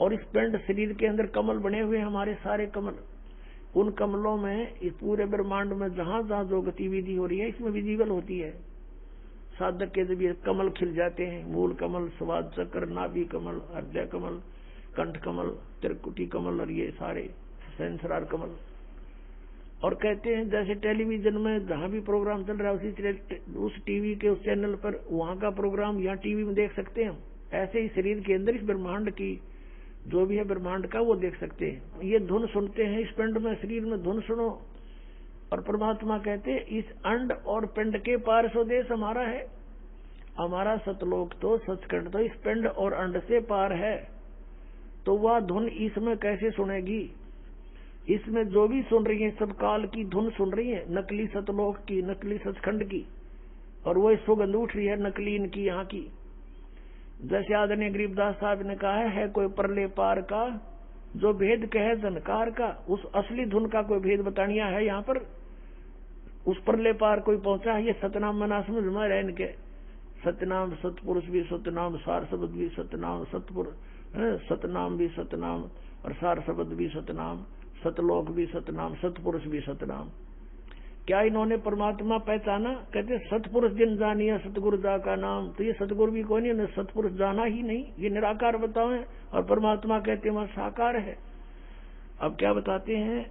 और इस पिंड शरीर के अंदर कमल बने हुए हमारे सारे कमल। उन कमलों में इस पूरे ब्रह्मांड में जहां जहां जो गतिविधि हो रही है इसमें विजिबल होती है। साधक के जब ये कमल खिल जाते हैं, मूल कमल, स्वाद चक्र, नाभि कमल, हृदय कमल, कंठ कमल, त्रिकुटी कमल और ये सारे सहस्रार कमल। और कहते हैं जैसे टेलीविजन में जहां भी प्रोग्राम चल रहा है उस टीवी के उस चैनल पर वहां का प्रोग्राम यहाँ टीवी में देख सकते हैं, ऐसे ही शरीर के अंदर इस ब्रह्मांड की जो भी है ब्रह्मांड का वो देख सकते हैं। ये धुन सुनते हैं, इस पिंड में शरीर में धुन सुनो। और परमात्मा कहते हैं इस अंड और पिंड के पार स्वदेश हमारा है। हमारा सतलोक तो सचखंड तो इस पिंड और अंड से पार है। तो वह धुन इसमें कैसे सुनेगी? इसमें जो भी सुन रही है सब काल की धुन सुन रही है, नकली सतलोक की, नकली सचखंड की, और वो सुगंध उठ रही है नकली इनकी यहाँ की। जैसे आदरणीय गरीबदास साहब ने कहा है कोई परले पार का जो भेद कहे जनकार का, उस असली धुन का कोई भेद बतानिया है यहाँ पर। उस परले पार कोई पहुंचा है, ये सतनाम मना समझ में रहे इनके। सतनाम सतपुरुष भी सतनाम, सार शब्द भी सतनाम, सतपुरुष सतनाम भी सतनाम और सार शब्द भी सतनाम, सतलोक भी सतनाम, सतपुरुष भी सतनाम। क्या इन्होंने परमात्मा पहचाना? कहते सतपुरुष जिन जानिया सतगुरु जा का नाम। तो ये सतगुरु भी कोई नहीं, सतपुरुष जाना ही नहीं, ये निराकार बताओ। और परमात्मा कहते हैं वह साकार है। अब क्या बताते हैं,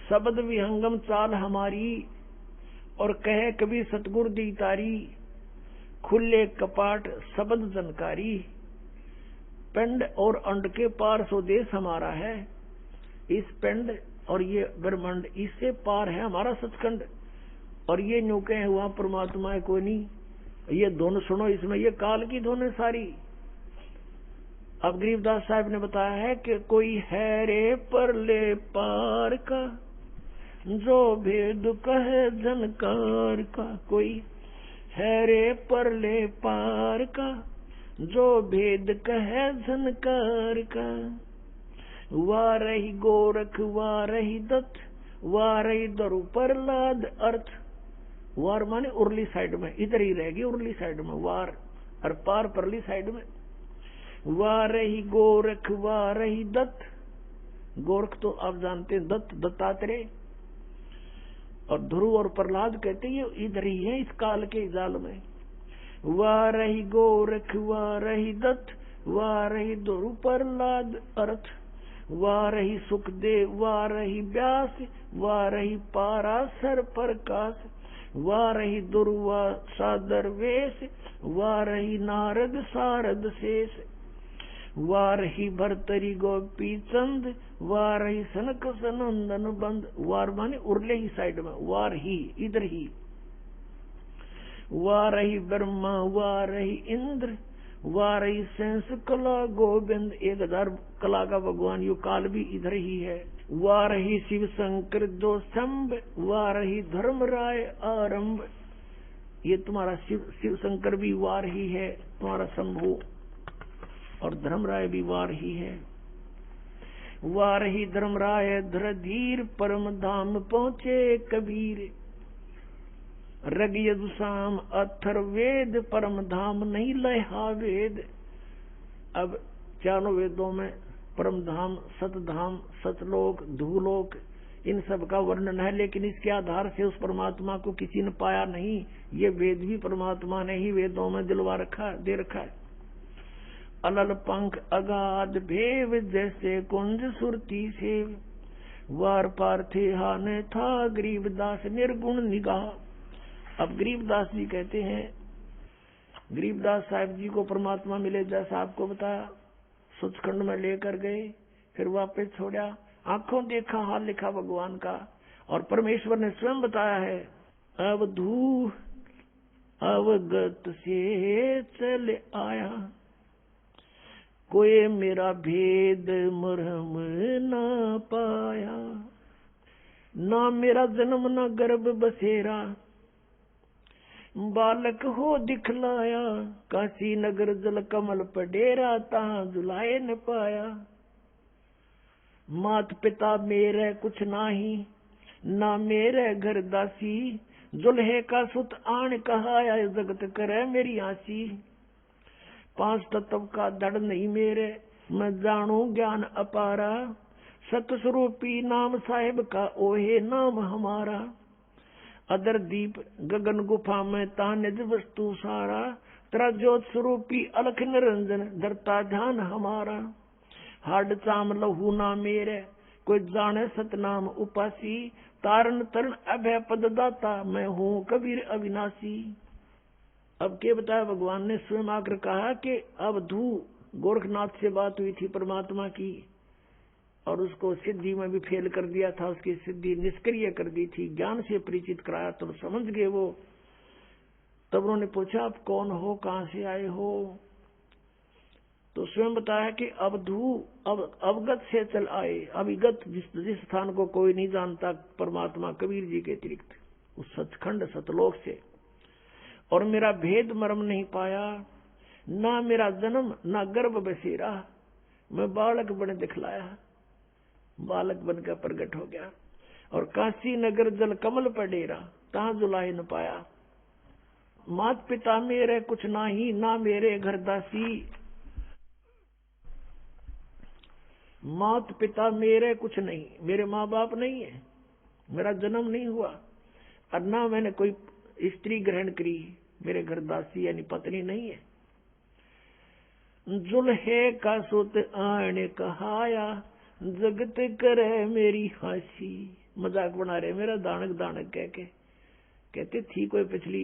शब्द विहंगम चाल हमारी और कहे कभी सतगुरु दी तारी, खुले कपाट शब्द जनकारी। पिंड और अंड के पार स्वदेश हमारा है। इस पिंड और ये ब्रह्मांड, इससे पार है हमारा सचखंड। और ये न्यू कहे हुआ परमात्मा है कोई नहीं। ये धुन सुनो, इसमें ये काल की धुन है सारी। अब गरीबदास साहब ने बताया है कि कोई है रे परले पार का, जो भेद कहे झनकार का। कोई है रे परले पार का, जो भेद कहे झनकार का। वाह रही गोरख, वाह रही दत्त, वाह रही दरु प्रहलाद। अर्थ वार माने उरली साइड में, इधर ही रहेगी उरली साइड में वार, और पार परली साइड में। वाह रही गोरख, वाह रही दत्त। गोरख तो आप जानते हैं, दत्त दत्तात्रेय। और ध्रुव और प्रहलाद कहते हैं इधर ही है इस काल के जाल में। वाह रही गोरख, वाह रही दत्त, वाह रही ध्रुव प्रहलाद। अर्थ वाह रही सुखदेव, वाह रही व्यास, वाह रही पाराशर प्रकाश। वाह रही दुर्वा सादर वेश, वाह रही नारद सारद शेष। वाह रही भरतरी गोपी चंद, वाह रही सनक सनंदन बंद। वार माने उरले ही साइड में, वार ही इधर ही। वाह रही ब्रह्मा, वाह रही इंद्र, वाह रही सेंस कला गोविंद। 1000 कला का भगवान, यो काल भी इधर ही है। वाह रही शिव शंकर दो शंभ, वाह रही धर्म राय आरंभ। ये तुम्हारा शिव शंकर भी वार ही है, तुम्हारा शंभु, और धर्मराय भी वार ही है। वाह रही धर्मराय धरधीर, परम धाम पहुंचे कबीर। रग यदुसाम अथर्ववेद, परम धाम नहीं लहा वेद। अब चारों वेदों में परम धाम, सतधाम, सतलोक, धूलोक, इन सब का वर्णन है, लेकिन इसके आधार से उस परमात्मा को किसी ने पाया नहीं। ये वेद भी परमात्मा ने ही वेदों में दिलवा रखा, दे रखा है। अलल पंख अगाध भेव, जैसे कुंज सुरती सेव। वार पार थे हाने था, गरीबदास निर्गुण निगाह। अब गरीबदास जी कहते हैं, गरीबदास साहब जी को परमात्मा मिले, जैसा आपको बताया, सचखंड में लेकर गए, फिर वापस छोड़ा, आंखों देखा हाल लिखा भगवान का। और परमेश्वर ने स्वयं बताया है, अवधू अवगत से चल आया, कोई मेरा भेद मरहम ना पाया। ना मेरा जन्म ना गर्भ बसेरा, बालक हो दिखलाया। काशी नगर जल कमल पडेरा, ता जुलाए न पाया। मात पिता मेरे कुछ नाही, ना मेरे घर दासी। जुल्हे का सुत आन कहाया, जगत करे मेरी आसी। 5 तत्व का धड़ नहीं मेरे, मैं जानू ज्ञान अपारा। सतस्वरूपी नाम साहिब का, ओहे नाम हमारा। अदर दीप गगन गुफा में, तानिज वस्तु सारा। तेरा ज्योत स्वरूपी अलख निरंजन, धरता ध्यान हमारा। हाड चाम लहू ना मेरे, कोई जाने सतनाम उपासी। तारण तरण अभय पद दाता, मैं हूँ कबीर अविनाशी। अब के बताया, भगवान ने स्वयं आकर कहा कि अब धू गोरखनाथ से बात हुई थी परमात्मा की, और उसको सिद्धि में भी फेल कर दिया था, उसकी सिद्धि निष्क्रिय कर दी थी। ज्ञान से परिचित कराया तो समझ गए वो। तब उन्होंने पूछा, आप कौन हो, कहां से आए हो? तो स्वयं बताया कि अवधू अवगत से चल आए। अविगत जिस स्थान को कोई नहीं जानता परमात्मा कबीर जी के अतिरिक्त, उस सचखंड सतलोक से। और मेरा भेद मर्म नहीं पाया, ना मेरा जन्म ना गर्भ बसेरा। मैं बालक बन दिखलाया, बालक बनकर प्रकट हो गया। और काशी नगर जल कमल पर डेरा, तहां जुलाए न पाया। मात पिता मेरे कुछ नाही, ना मेरे घर दासी। मात पिता मेरे कुछ नहीं, मेरे माँ बाप नहीं है, मेरा जन्म नहीं हुआ, और ना मैंने कोई स्त्री ग्रहण करी, मेरे घर दासी यानी पत्नी नहीं है। जुल्हे का सुत आने कहाया, जगत करे मेरी हंसी। मजाक बना रहे मेरा दानक दानक कह के। कहते थी कोई पिछली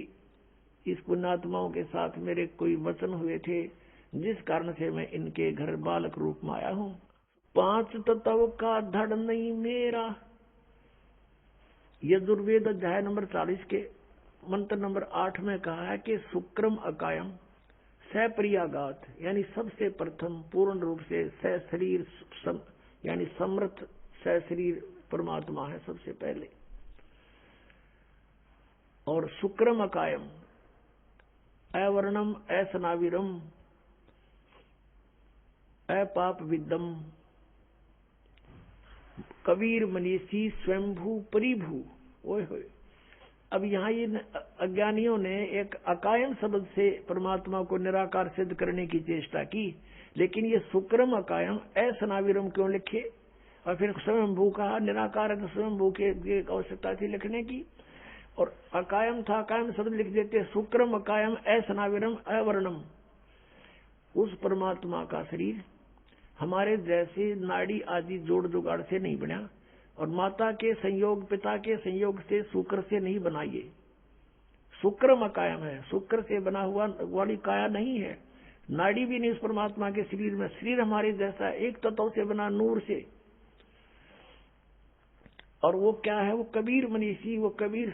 इस पुण्यात्माओं के साथ मेरे कोई वचन हुए थे, जिस कारण से मैं इनके घर बालक रूप में आया हूं। 5 तत्व का धड़ नहीं मेरा, यजुर्वेद अध्याय नंबर 40 के मंत्र नंबर 8 में कहा है कि शुक्रम अकायम सप्रियागात, यानी सबसे प्रथम पूर्ण रूप से सशरीर यानी समर्थ सशरीर परमात्मा है सबसे पहले। और शुक्रम अकायम अवर्णम असनाविरम अपाप विदम कबीर मनीषी स्वयंभू परिभू। ओए होए, अब यहाँ ये अज्ञानियों ने एक अकायम शब्द से परमात्मा को निराकार सिद्ध करने की चेष्टा की, लेकिन ये शुक्रम अकायम असनाविरम क्यों लिखे और फिर स्वयंभू कहा? निराकार स्वयंभू के आवश्यकता थी लिखने की, और अकायम था, अकायम शब्द लिख देते। शुक्रम अकायम असनाविरम अवर्णम। उस परमात्मा का शरीर हमारे जैसे नाड़ी आदि जोड़ जुगाड़ से नहीं बना, और माता के संयोग पिता के संयोग से शुक्र से नहीं बनाइए। शुक्रम अकायम है, शुक्र से बना हुआ वाली काया नहीं है, नाड़ी भी नहीं उस परमात्मा के शरीर में। शरीर हमारे जैसा एक तत्व से बना, नूर से। और वो क्या है? वो कबीर मनीषी, वो कबीर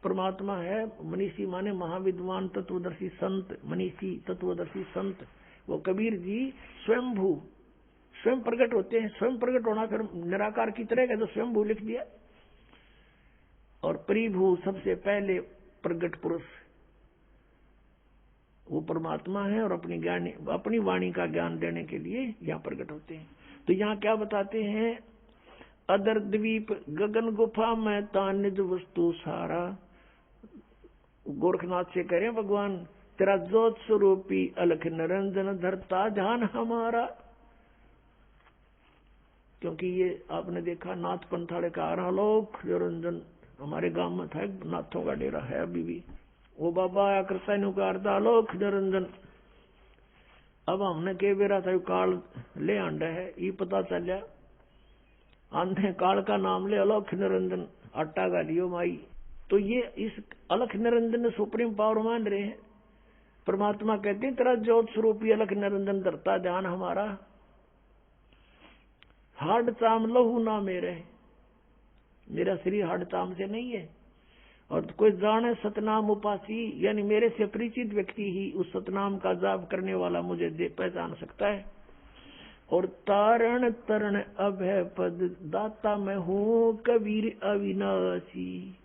परमात्मा है। मनीषी माने महाविद्वान तत्वदर्शी संत, मनीषी तत्वदर्शी संत। वो कबीर जी स्वयंभू, स्वयं प्रकट होते हैं। स्वयं प्रकट होना फिर निराकार की तरह का, तो स्वयंभू लिख दिया। और परिभू, सबसे पहले प्रकट पुरुष वो परमात्मा है, और अपनी वाणी का ज्ञान देने के लिए यहाँ प्रकट होते हैं। तो यहाँ क्या बताते हैं? अदर द्वीप गगन गुफा में तानिज वस्तु सारा। गोरखनाथ से कह रहे हैं भगवान, तेरा ज्योत स्वरूपी अलख निरंजन धरता ध्यान हमारा। क्योंकि ये आपने देखा नाथ पंथाड़े का आलोक निरंजन, हमारे गांव में था एक नाथों का डेरा है अभी भी, वो बाबा आया करता है आलोक निरंजन। अब हमने के बेरा था काल ले आंडा है, ये पता चलिया आंधे काल का नाम ले अलख निरंजन आटा गालियो माई। तो ये इस अलख निरंजन सुप्रीम पावर मान रहे हैं। परमात्मा कहते हैं तेरा ज्योत स्वरूपी अलख निरंजन धरता ध्यान हमारा। हाड चाम लहू ना मेरे, मेरा शरीर हाड चाम से नहीं है। और कोई जाने सतनाम उपासी, यानी मेरे से परिचित व्यक्ति ही उस सतनाम का जाप करने वाला मुझे पहचान सकता है। और तारण तरण अभय पद दाता मैं हूं कबीर अविनाशी।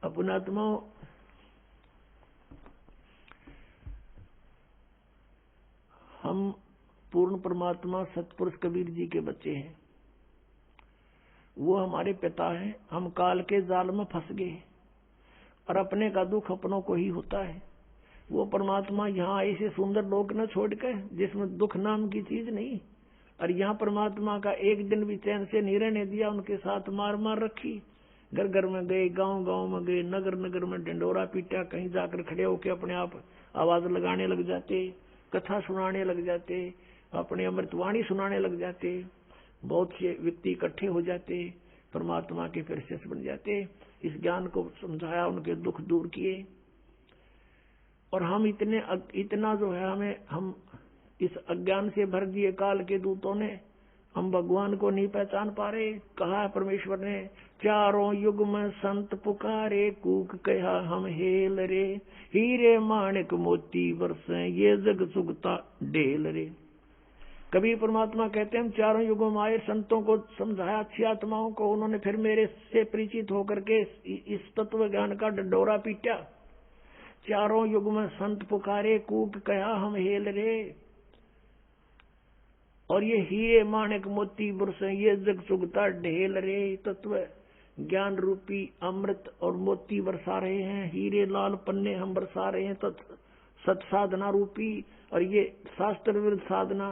अपनात्मा हम पूर्ण परमात्मा सतपुरुष कबीर जी के बच्चे हैं। वो हमारे पिता हैं। हम काल के जाल में फंस गए, और अपने का दुख अपनों को ही होता है। वो परमात्मा यहाँ ऐसे सुंदर लोक न छोड़कर जिसमें दुख नाम की चीज नहीं, और यहाँ परमात्मा का एक दिन भी चैन से नहीं रहने दिया। उनके साथ मार मार रखी, घर घर में गए, गांव गांव में गए, नगर नगर में ढिंडोरा पीटा। कहीं जाकर खड़े होकर अपने आप आवाज लगाने लग जाते, कथा सुनाने लग जाते, अपने अमृतवाणी सुनाने लग जाते। बहुत से व्यक्ति इकट्ठे हो जाते, परमात्मा के फिर शिष्य बन जाते। इस ज्ञान को समझाया, उनके दुख दूर किए। और हम इतना जो है हम इस अज्ञान से भर दिए काल के दूतों ने, हम भगवान को नहीं पहचान पा रहे। कहा परमेश्वर ने, चारों युग में संत पुकारे, कूक कहा हम हेल रे, हीरे माणिक मोती बरसे ये जग सुगता ढेल रे। कभी परमात्मा कहते हैं हम चारों युगों में आए, संतों को समझाया, अच्छी आत्माओं को, उन्होंने फिर मेरे से परिचित होकर के इस तत्व ज्ञान का डंडोरा पीटा। चारों युग में संत पुकारे, कूक कहा हम हेल रे, और ये हीरे माणिक मोती बरसे ये जग सुगता ढेल रे। तत्व ज्ञान रूपी अमृत और मोती बरसा रहे हैं, हीरे लाल पन्ने हम बरसा रहे हैं सत साधना रूपी, और ये शास्त्र विरुद्ध साधना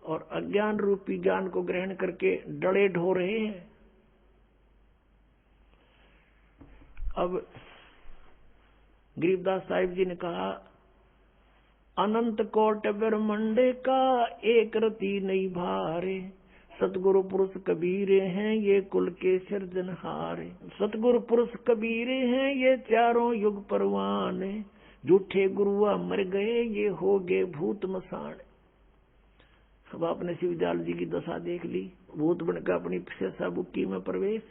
और अज्ञान रूपी ज्ञान को ग्रहण करके डले ढो रहे हैं। अब गरीबदास साहिब जी ने कहा, अनंत कोट ब्रह्मंड का एक रति नहीं भारे, सतगुरु पुरुष कबीर हैं ये कुल के सिरजनहारे। सतगुरु पुरुष कबीर हैं ये चारों युग परवान, झूठे गुरुआ मर गए, ये हो गए भूत मसान। अब आपने शिवदयाल जी की दशा देख ली, भूत बनकर अपनी शेषा बुक्की में प्रवेश।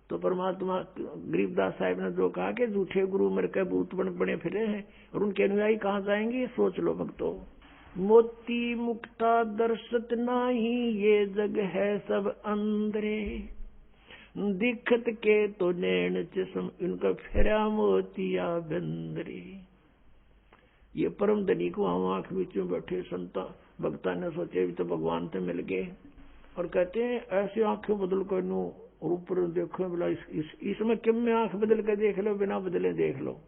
तो परमात्मा गरीबदास साहिब ने जो कहा कि झूठे गुरु मर के भूत बने फिरे हैं, और उनके अनुयायी कहाँ जाएंगे, सोच लो भक्तों। मोती मुक्ता दर्शत नाही, ये जग है सब अंधरे, दिखत के तो नैन चश्म, इनका फेरा मोतिया बंदरे। ये परम धनी को हम आंख बीच में बैठे संता भक्ता ने सोचे भी तो भगवान से मिल गए, और कहते हैं ऐसे आंखें बदल कर नो और ऊपर देखो, बोला इसमें किम में आंख बदल कर देख लो, बिना बदले देख लो।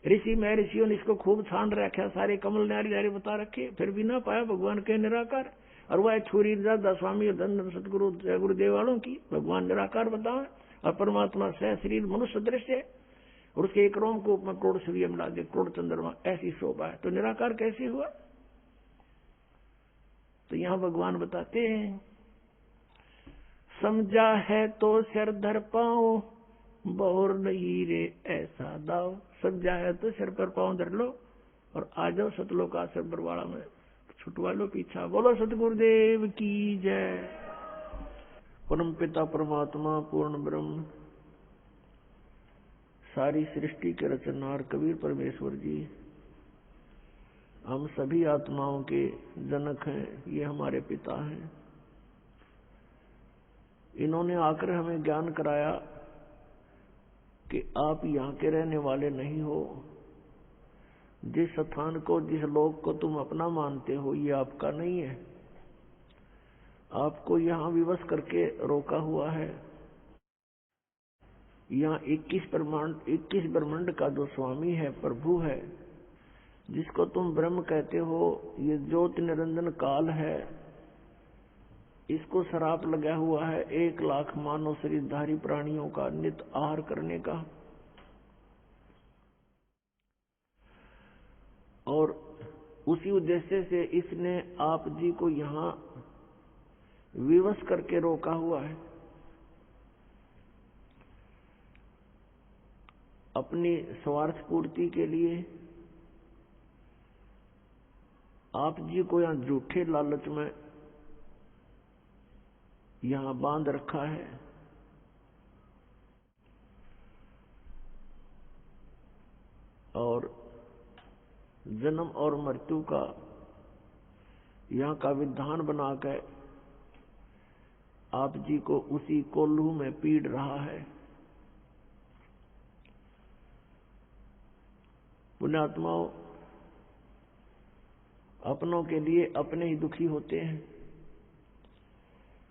ऋषि में ऋषियों ने इसको खूब छान रखा, सारे कमल नारी नारी बता रखे, फिर भी ना पाया भगवान के निराकार। और वह छुरी दादा स्वामी धन सतगुरु गुरुदेव वालों की भगवान निराकार बताओ, और परमात्मा सह शरीर मनुष्य दृश्य, और उसके एक रोम को में करोड़ सूर्य मिला दे, करोड़ चंद्रमा, ऐसी शोभा है। तो निराकार कैसे हुआ? तो यहाँ भगवान बताते हैं, समझा है तो सिर धर पाओ, बहुर नहीं रे ऐसा दाव। समझा है तो सिर पर पाँव धर लो और आ जाओ सतलोक आश्रम बरवाड़ा में, छुटवा लो पीछा। बोलो सतगुरुदेव की जय। परम पिता परमात्मा पूर्ण ब्रह्म सारी सृष्टि के रचनहार कबीर परमेश्वर जी हम सभी आत्माओं के जनक हैं, ये हमारे पिता हैं। इन्होंने आकर हमें ज्ञान कराया कि आप यहाँ के रहने वाले नहीं हो, जिस स्थान को जिस लोक को तुम अपना मानते हो ये आपका नहीं है, आपको यहाँ विवश करके रोका हुआ है। यहाँ 21 ब्रह्मांड का जो स्वामी है, प्रभु है, जिसको तुम ब्रह्म कहते हो, ये ज्योति निरंजन काल है, इसको शराप लगा हुआ है 1 लाख मानव शरीरधारी प्राणियों का नित आहार करने का। और उसी उद्देश्य से इसने आप जी को यहाँ विवश करके रोका हुआ है। अपनी स्वार्थ पूर्ति के लिए आप जी को यहाँ झूठे लालच में यहाँ बांध रखा है। और जन्म और मृत्यु का यहाँ का विधान बनाकर आप जी को उसी कोल्हू में पीड़ रहा है। पुण्यात्माओं, अपनों के लिए अपने ही दुखी होते हैं।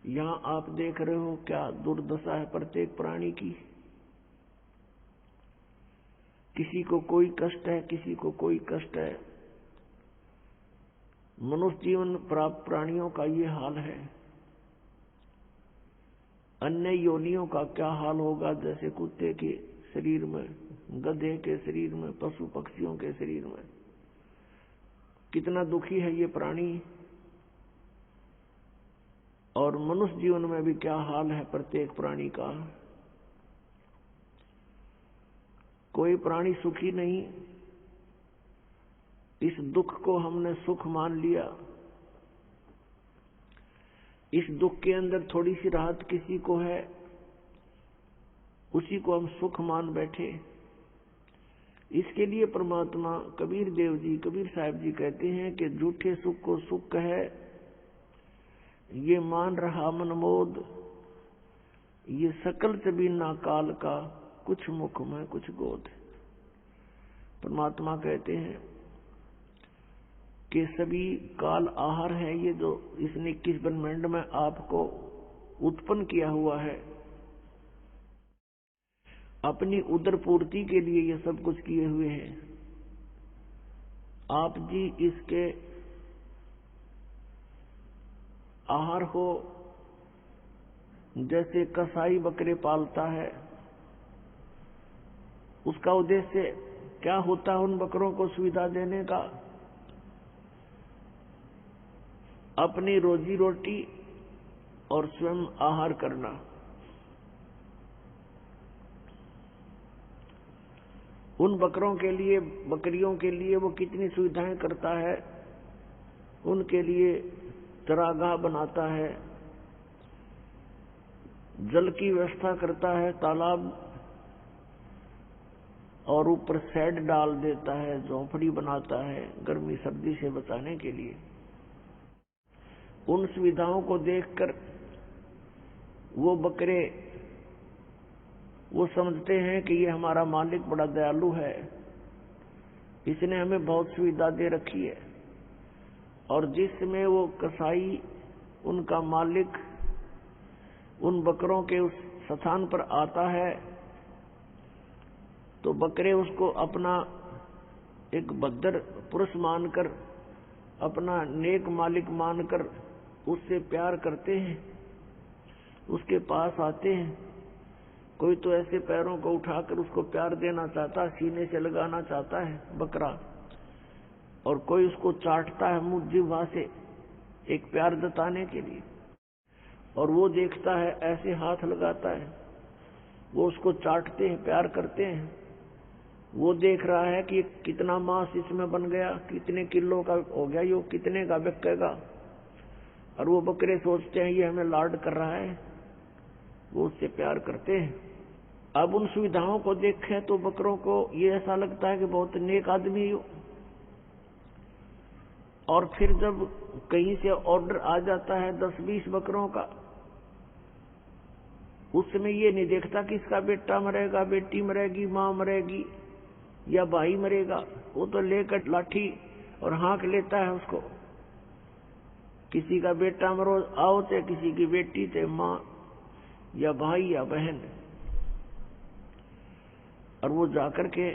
यहाँ आप देख रहे हो क्या दुर्दशा है प्रत्येक प्राणी की। किसी को कोई कष्ट है, किसी को कोई कष्ट है। मनुष्य जीवन प्राप्त प्राणियों का ये हाल है। अन्य योनियों का क्या हाल होगा, जैसे कुत्ते के शरीर में, गधे के शरीर में, पशु पक्षियों के शरीर में। कितना दुखी है ये प्राणी। और मनुष्य जीवन में भी क्या हाल है प्रत्येक प्राणी का। कोई प्राणी सुखी नहीं। इस दुख को हमने सुख मान लिया। इस दुख के अंदर थोड़ी सी राहत किसी को है, उसी को हम सुख मान बैठे। इसके लिए परमात्मा कबीर देव जी, कबीर साहब जी कहते हैं कि झूठे सुख को सुख है, ये मान रहा मनमोद, ये सकल चबीना काल का, कुछ मुख में कुछ गोद। परमात्मा कहते हैं कि सभी काल आहार है, ये जो इसने 21 ब्रह्मांड में आपको उत्पन्न किया हुआ है, अपनी उदर पूर्ति के लिए ये सब कुछ किए हुए हैं। आप जी इसके आहार हो। जैसे कसाई बकरे पालता है, उसका उद्देश्य क्या होता है उन बकरों को सुविधा देने का? अपनी रोजी रोटी और स्वयं आहार करना। उन बकरों के लिए, बकरियों के लिए वो कितनी सुविधाएं करता है। उनके लिए चरागाह बनाता है, जल की व्यवस्था करता है, तालाब और ऊपर शेड डाल देता है, झोंपड़ी बनाता है गर्मी सर्दी से बचाने के लिए। उन सुविधाओं को देखकर वो बकरे वो समझते हैं कि ये हमारा मालिक बड़ा दयालु है, इसने हमें बहुत सुविधा दे रखी है। और जिसमें वो कसाई, उनका मालिक, उन बकरों के उस स्थान पर आता है तो बकरे उसको अपना एक भद्र पुरुष मानकर, अपना नेक मालिक मानकर उससे प्यार करते हैं, उसके पास आते हैं। कोई तो ऐसे पैरों को उठाकर उसको प्यार देना चाहता है, सीने से लगाना चाहता है बकरा, और कोई उसको चाटता है मुंह जिह्वा से एक प्यार जताने के लिए। और वो देखता है, ऐसे हाथ लगाता है, वो उसको चाटते हैं, प्यार करते हैं। वो देख रहा है कि कितना मांस इसमें बन गया, कितने किलो का हो गया, ये कितने का बिकेगा। और वो बकरे सोचते हैं ये हमें लाड कर रहा है, वो उससे प्यार करते हैं। अब उन सुविधाओं को देखें तो बकरों को ये ऐसा लगता है कि बहुत नेक आदमी हो। और फिर जब कहीं से ऑर्डर आ जाता है 10-20 बकरों का, उस समय ये नहीं देखता कि इसका बेटा मरेगा, बेटी मरेगी, माँ मरेगी या भाई मरेगा। वो तो लेकर लाठी और हाँक लेता है उसको, किसी का बेटा मरो आओ थे, किसी की बेटी थे, माँ या भाई या बहन। और वो जाकर के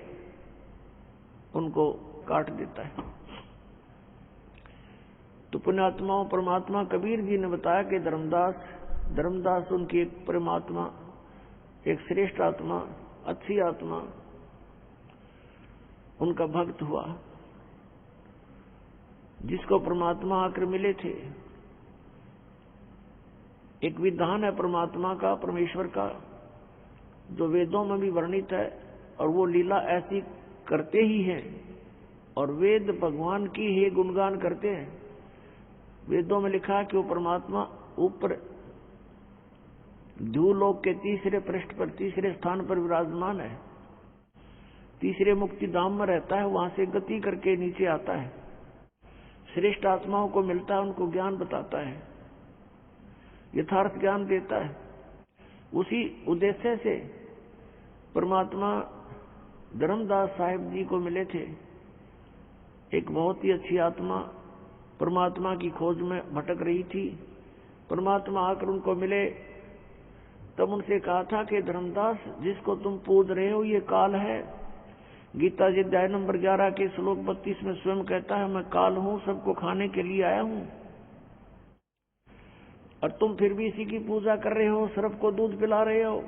उनको काट देता है। तो पुण्यात्माओं, परमात्मा कबीर जी ने बताया कि धर्मदास उनकी एक परमात्मा, एक श्रेष्ठ आत्मा, अच्छी आत्मा, उनका भक्त हुआ, जिसको परमात्मा आकर मिले थे। एक विधान है परमात्मा का, परमेश्वर का, जो वेदों में भी वर्णित है, और वो लीला ऐसी करते ही हैं। और वेद भगवान की ही गुणगान करते हैं। वेदों में लिखा है कि वो परमात्मा ऊपर ध्रुवलोक के तीसरे पृष्ठ पर, तीसरे स्थान पर विराजमान है, तीसरे मुक्ति धाम में रहता है, वहां से गति करके नीचे आता है, श्रेष्ठ आत्माओं को मिलता है, उनको ज्ञान बताता है, यथार्थ ज्ञान देता है। उसी उद्देश्य से परमात्मा धर्मदास साहिब जी को मिले थे। एक बहुत ही अच्छी आत्मा परमात्मा की खोज में भटक रही थी। परमात्मा आकर उनको मिले, तब उनसे कहा था कि धर्मदास, जिसको तुम पूज रहे हो ये काल है। गीता जी अध्याय नंबर 11 के श्लोक 32 में स्वयं कहता है, मैं काल हूं, सबको खाने के लिए आया हूं, और तुम फिर भी इसी की पूजा कर रहे हो, सर्प को दूध पिला रहे हो।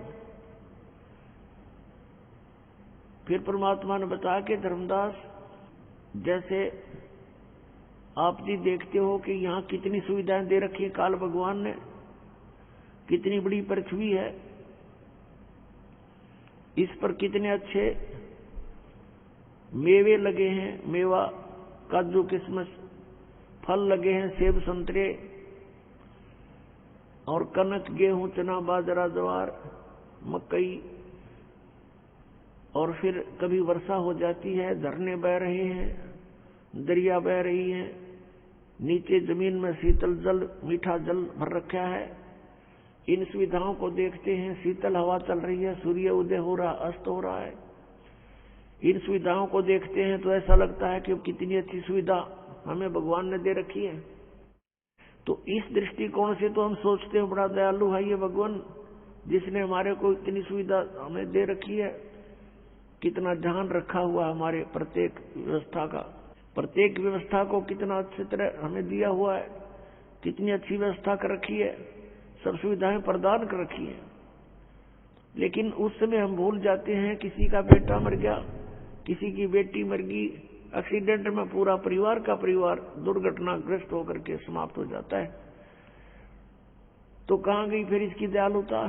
फिर परमात्मा ने बताया कि धर्मदास, जैसे आप जी देखते हो कि यहाँ कितनी सुविधाएं दे रखी है काल भगवान ने, कितनी बड़ी पृथ्वी है, इस पर कितने अच्छे मेवे लगे हैं, मेवा, काजू, किशमिश, फल लगे हैं, सेब, संतरे, और कनक, गेहूं, चना, बाजरा, ज्वार, मकई। और फिर कभी वर्षा हो जाती है, झरने बह रहे हैं, दरिया बह रही है, नीचे जमीन में शीतल जल, मीठा जल भर रखा है। इन सुविधाओं को देखते हैं, शीतल हवा चल रही है, सूर्य उदय हो रहा, अस्त हो रहा है। इन सुविधाओं को देखते हैं तो ऐसा लगता है कि कितनी अच्छी सुविधा हमें भगवान ने दे रखी है। तो इस दृष्टिकोण से तो हम सोचते हैं बड़ा दयालु है ये भगवान, जिसने हमारे को इतनी सुविधा हमें दे रखी है, कितना ध्यान रखा हुआ हमारे प्रत्येक व्यवस्था का, प्रत्येक व्यवस्था को कितना अच्छी तरह हमें दिया हुआ है, कितनी अच्छी व्यवस्था कर रखी है, सब सुविधाएं प्रदान कर रखी है। लेकिन उस समय हम भूल जाते हैं, किसी का बेटा मर गया, किसी की बेटी मर गई, एक्सीडेंट में पूरा परिवार का परिवार दुर्घटनाग्रस्त होकर के समाप्त हो जाता है। तो कहां गई फिर इसकी दयालुता?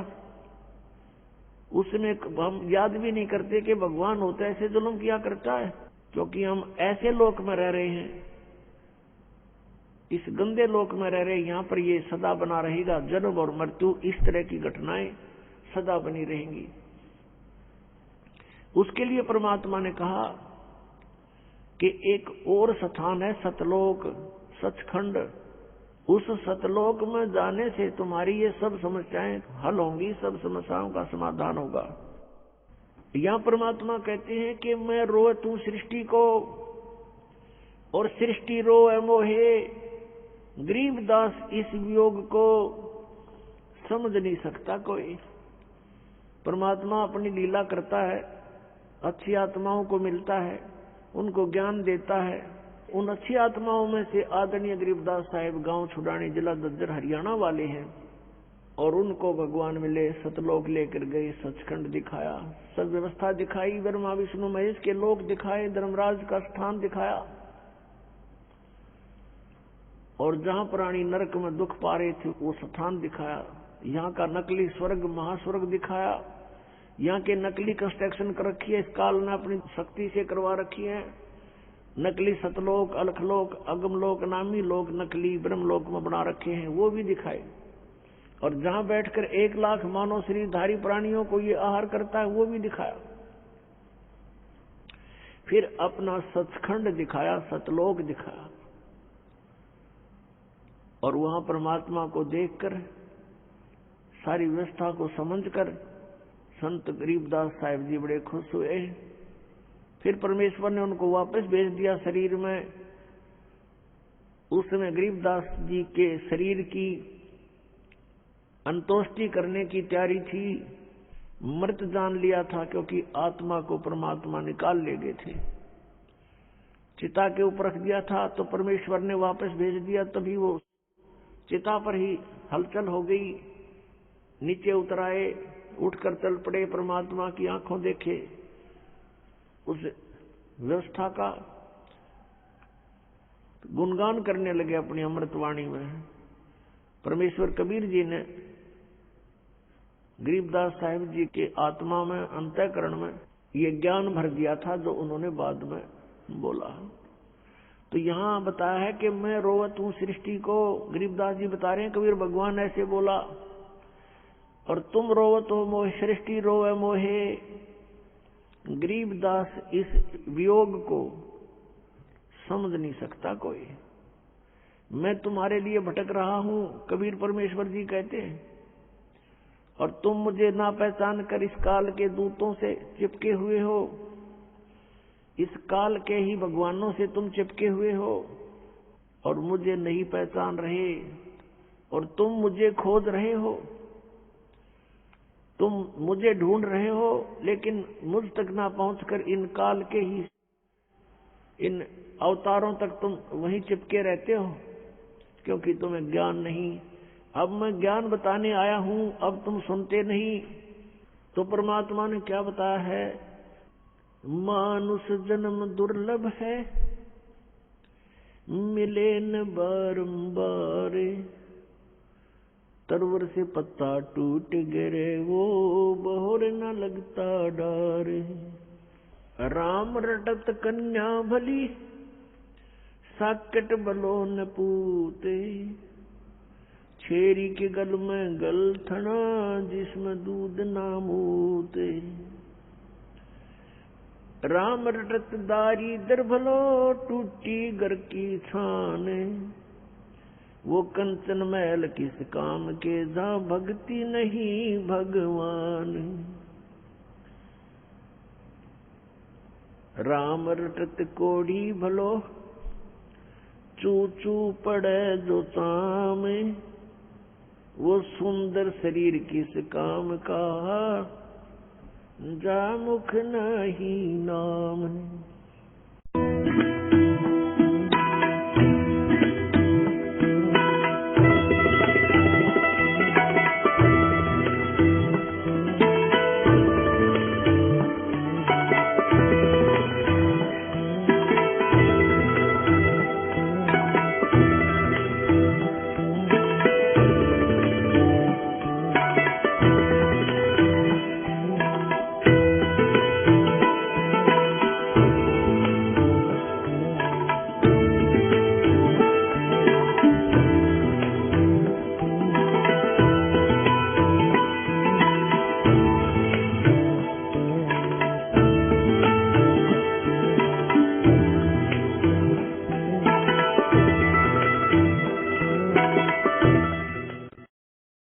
उसमें हम याद भी नहीं करते कि भगवान होता ऐसे जुल्म किया करता है, क्योंकि हम ऐसे लोक में रह रहे हैं, इस गंदे लोक में रह रहे हैं। यहाँ पर ये सदा बना रहेगा, जन्म और मृत्यु, इस तरह की घटनाएं सदा बनी रहेंगी। उसके लिए परमात्मा ने कहा कि एक और स्थान है सतलोक, सचखंड। उस सतलोक में जाने से तुम्हारी ये सब समस्याएं हल होंगी, सब समस्याओं का समाधान होगा। यहाँ परमात्मा कहते हैं कि मैं रोत हूं सृष्टि को, और सृष्टि रोए मोहे। गरीबदास इस वियोग को समझ नहीं सकता कोई। परमात्मा अपनी लीला करता है, अच्छी आत्माओं को मिलता है, उनको ज्ञान देता है। उन अच्छी आत्माओं में से आदरणीय गरीबदास साहिब गांव छुड़ानी, जिला दज्जर, हरियाणा वाले हैं, और उनको भगवान मिले, सतलोक लेकर गए, सचखंड दिखाया, सब व्यवस्था दिखाई, ब्रह्मा विष्णु महेश के लोक दिखाए, धर्मराज का स्थान दिखाया, और जहां प्राणी नरक में दुख पा रहे थे वो स्थान दिखाया। यहाँ का नकली स्वर्ग महास्वर्ग दिखाया। यहाँ के नकली कंस्ट्रक्शन कर रखी है, इस काल ने अपनी शक्ति से करवा रखी है। नकली सतलोक, अलखलोक, अगमलोक, नामी लोक नकली ब्रह्मलोक में बना रखे हैं, वो भी दिखाए। और जहां बैठकर 1 लाख मानव शरीरधारी प्राणियों को ये आहार करता है, वो भी दिखाया। फिर अपना सचखंड दिखाया, सतलोक दिखाया, और वहां परमात्मा को देखकर, सारी व्यवस्था को समझकर संत गरीबदास साहिब जी बड़े खुश हुए। फिर परमेश्वर ने उनको वापस भेज दिया शरीर में। उस समय गरीबदास जी के शरीर की अंतोष्टि करने की तैयारी थी, मृत जान लिया था, क्योंकि आत्मा को परमात्मा निकाल ले गए थे। चिता के ऊपर रख दिया था, तो परमेश्वर ने वापस भेज दिया, तभी वो चिता पर ही हलचल हो गई। नीचे उतर आए, उठकर चल पड़े, परमात्मा की आंखों देखे, उस व्यवस्था का गुणगान करने लगे अपनी अमृतवाणी में। परमेश्वर कबीर जी ने गरीबदास साहिब जी के आत्मा में, अंतःकरण में ये ज्ञान भर दिया था जो उन्होंने बाद में बोला। तो यहाँ बताया है कि मैं रोवत हूँ सृष्टि को। गरीबदास जी बता रहे हैं कबीर भगवान ऐसे बोला, और तुम रोवत हो मोह सृष्टि रोवे मोहे। गरीबदास इस वियोग को समझ नहीं सकता कोई। मैं तुम्हारे लिए भटक रहा हूं, कबीर परमेश्वर जी कहते हैं, और तुम मुझे ना पहचान कर इस काल के दूतों से चिपके हुए हो। इस काल के ही भगवानों से तुम चिपके हुए हो और मुझे नहीं पहचान रहे, और तुम मुझे खोज रहे हो, तुम मुझे ढूंढ रहे हो, लेकिन मुझ तक ना पहुंचकर इन काल के ही इन अवतारों तक तुम वहीं चिपके रहते हो, क्योंकि तुम्हें ज्ञान नहीं। अब मैं ज्ञान बताने आया हूं, अब तुम सुनते नहीं। तो परमात्मा ने क्या बताया है, मानुष जन्म दुर्लभ है, मिले न बारंबार। तरवर से पत्ता टूट गिरे, वो बहोर न लगता डार। राम रटत कन्या भली, साकट बलो न पूते। छेरी के गल में गल थना, जिसमें दूध ना मूते। राम रटत दारी दर भलो, टूटी घर की छान। वो कंचन महल किस काम के, जहाँ भक्ति नहीं भगवान। राम रटत कोड़ी भलो, चू चू पड़े जो चाम। वो सुंदर शरीर किस काम का, जा मुख नहीं नाम।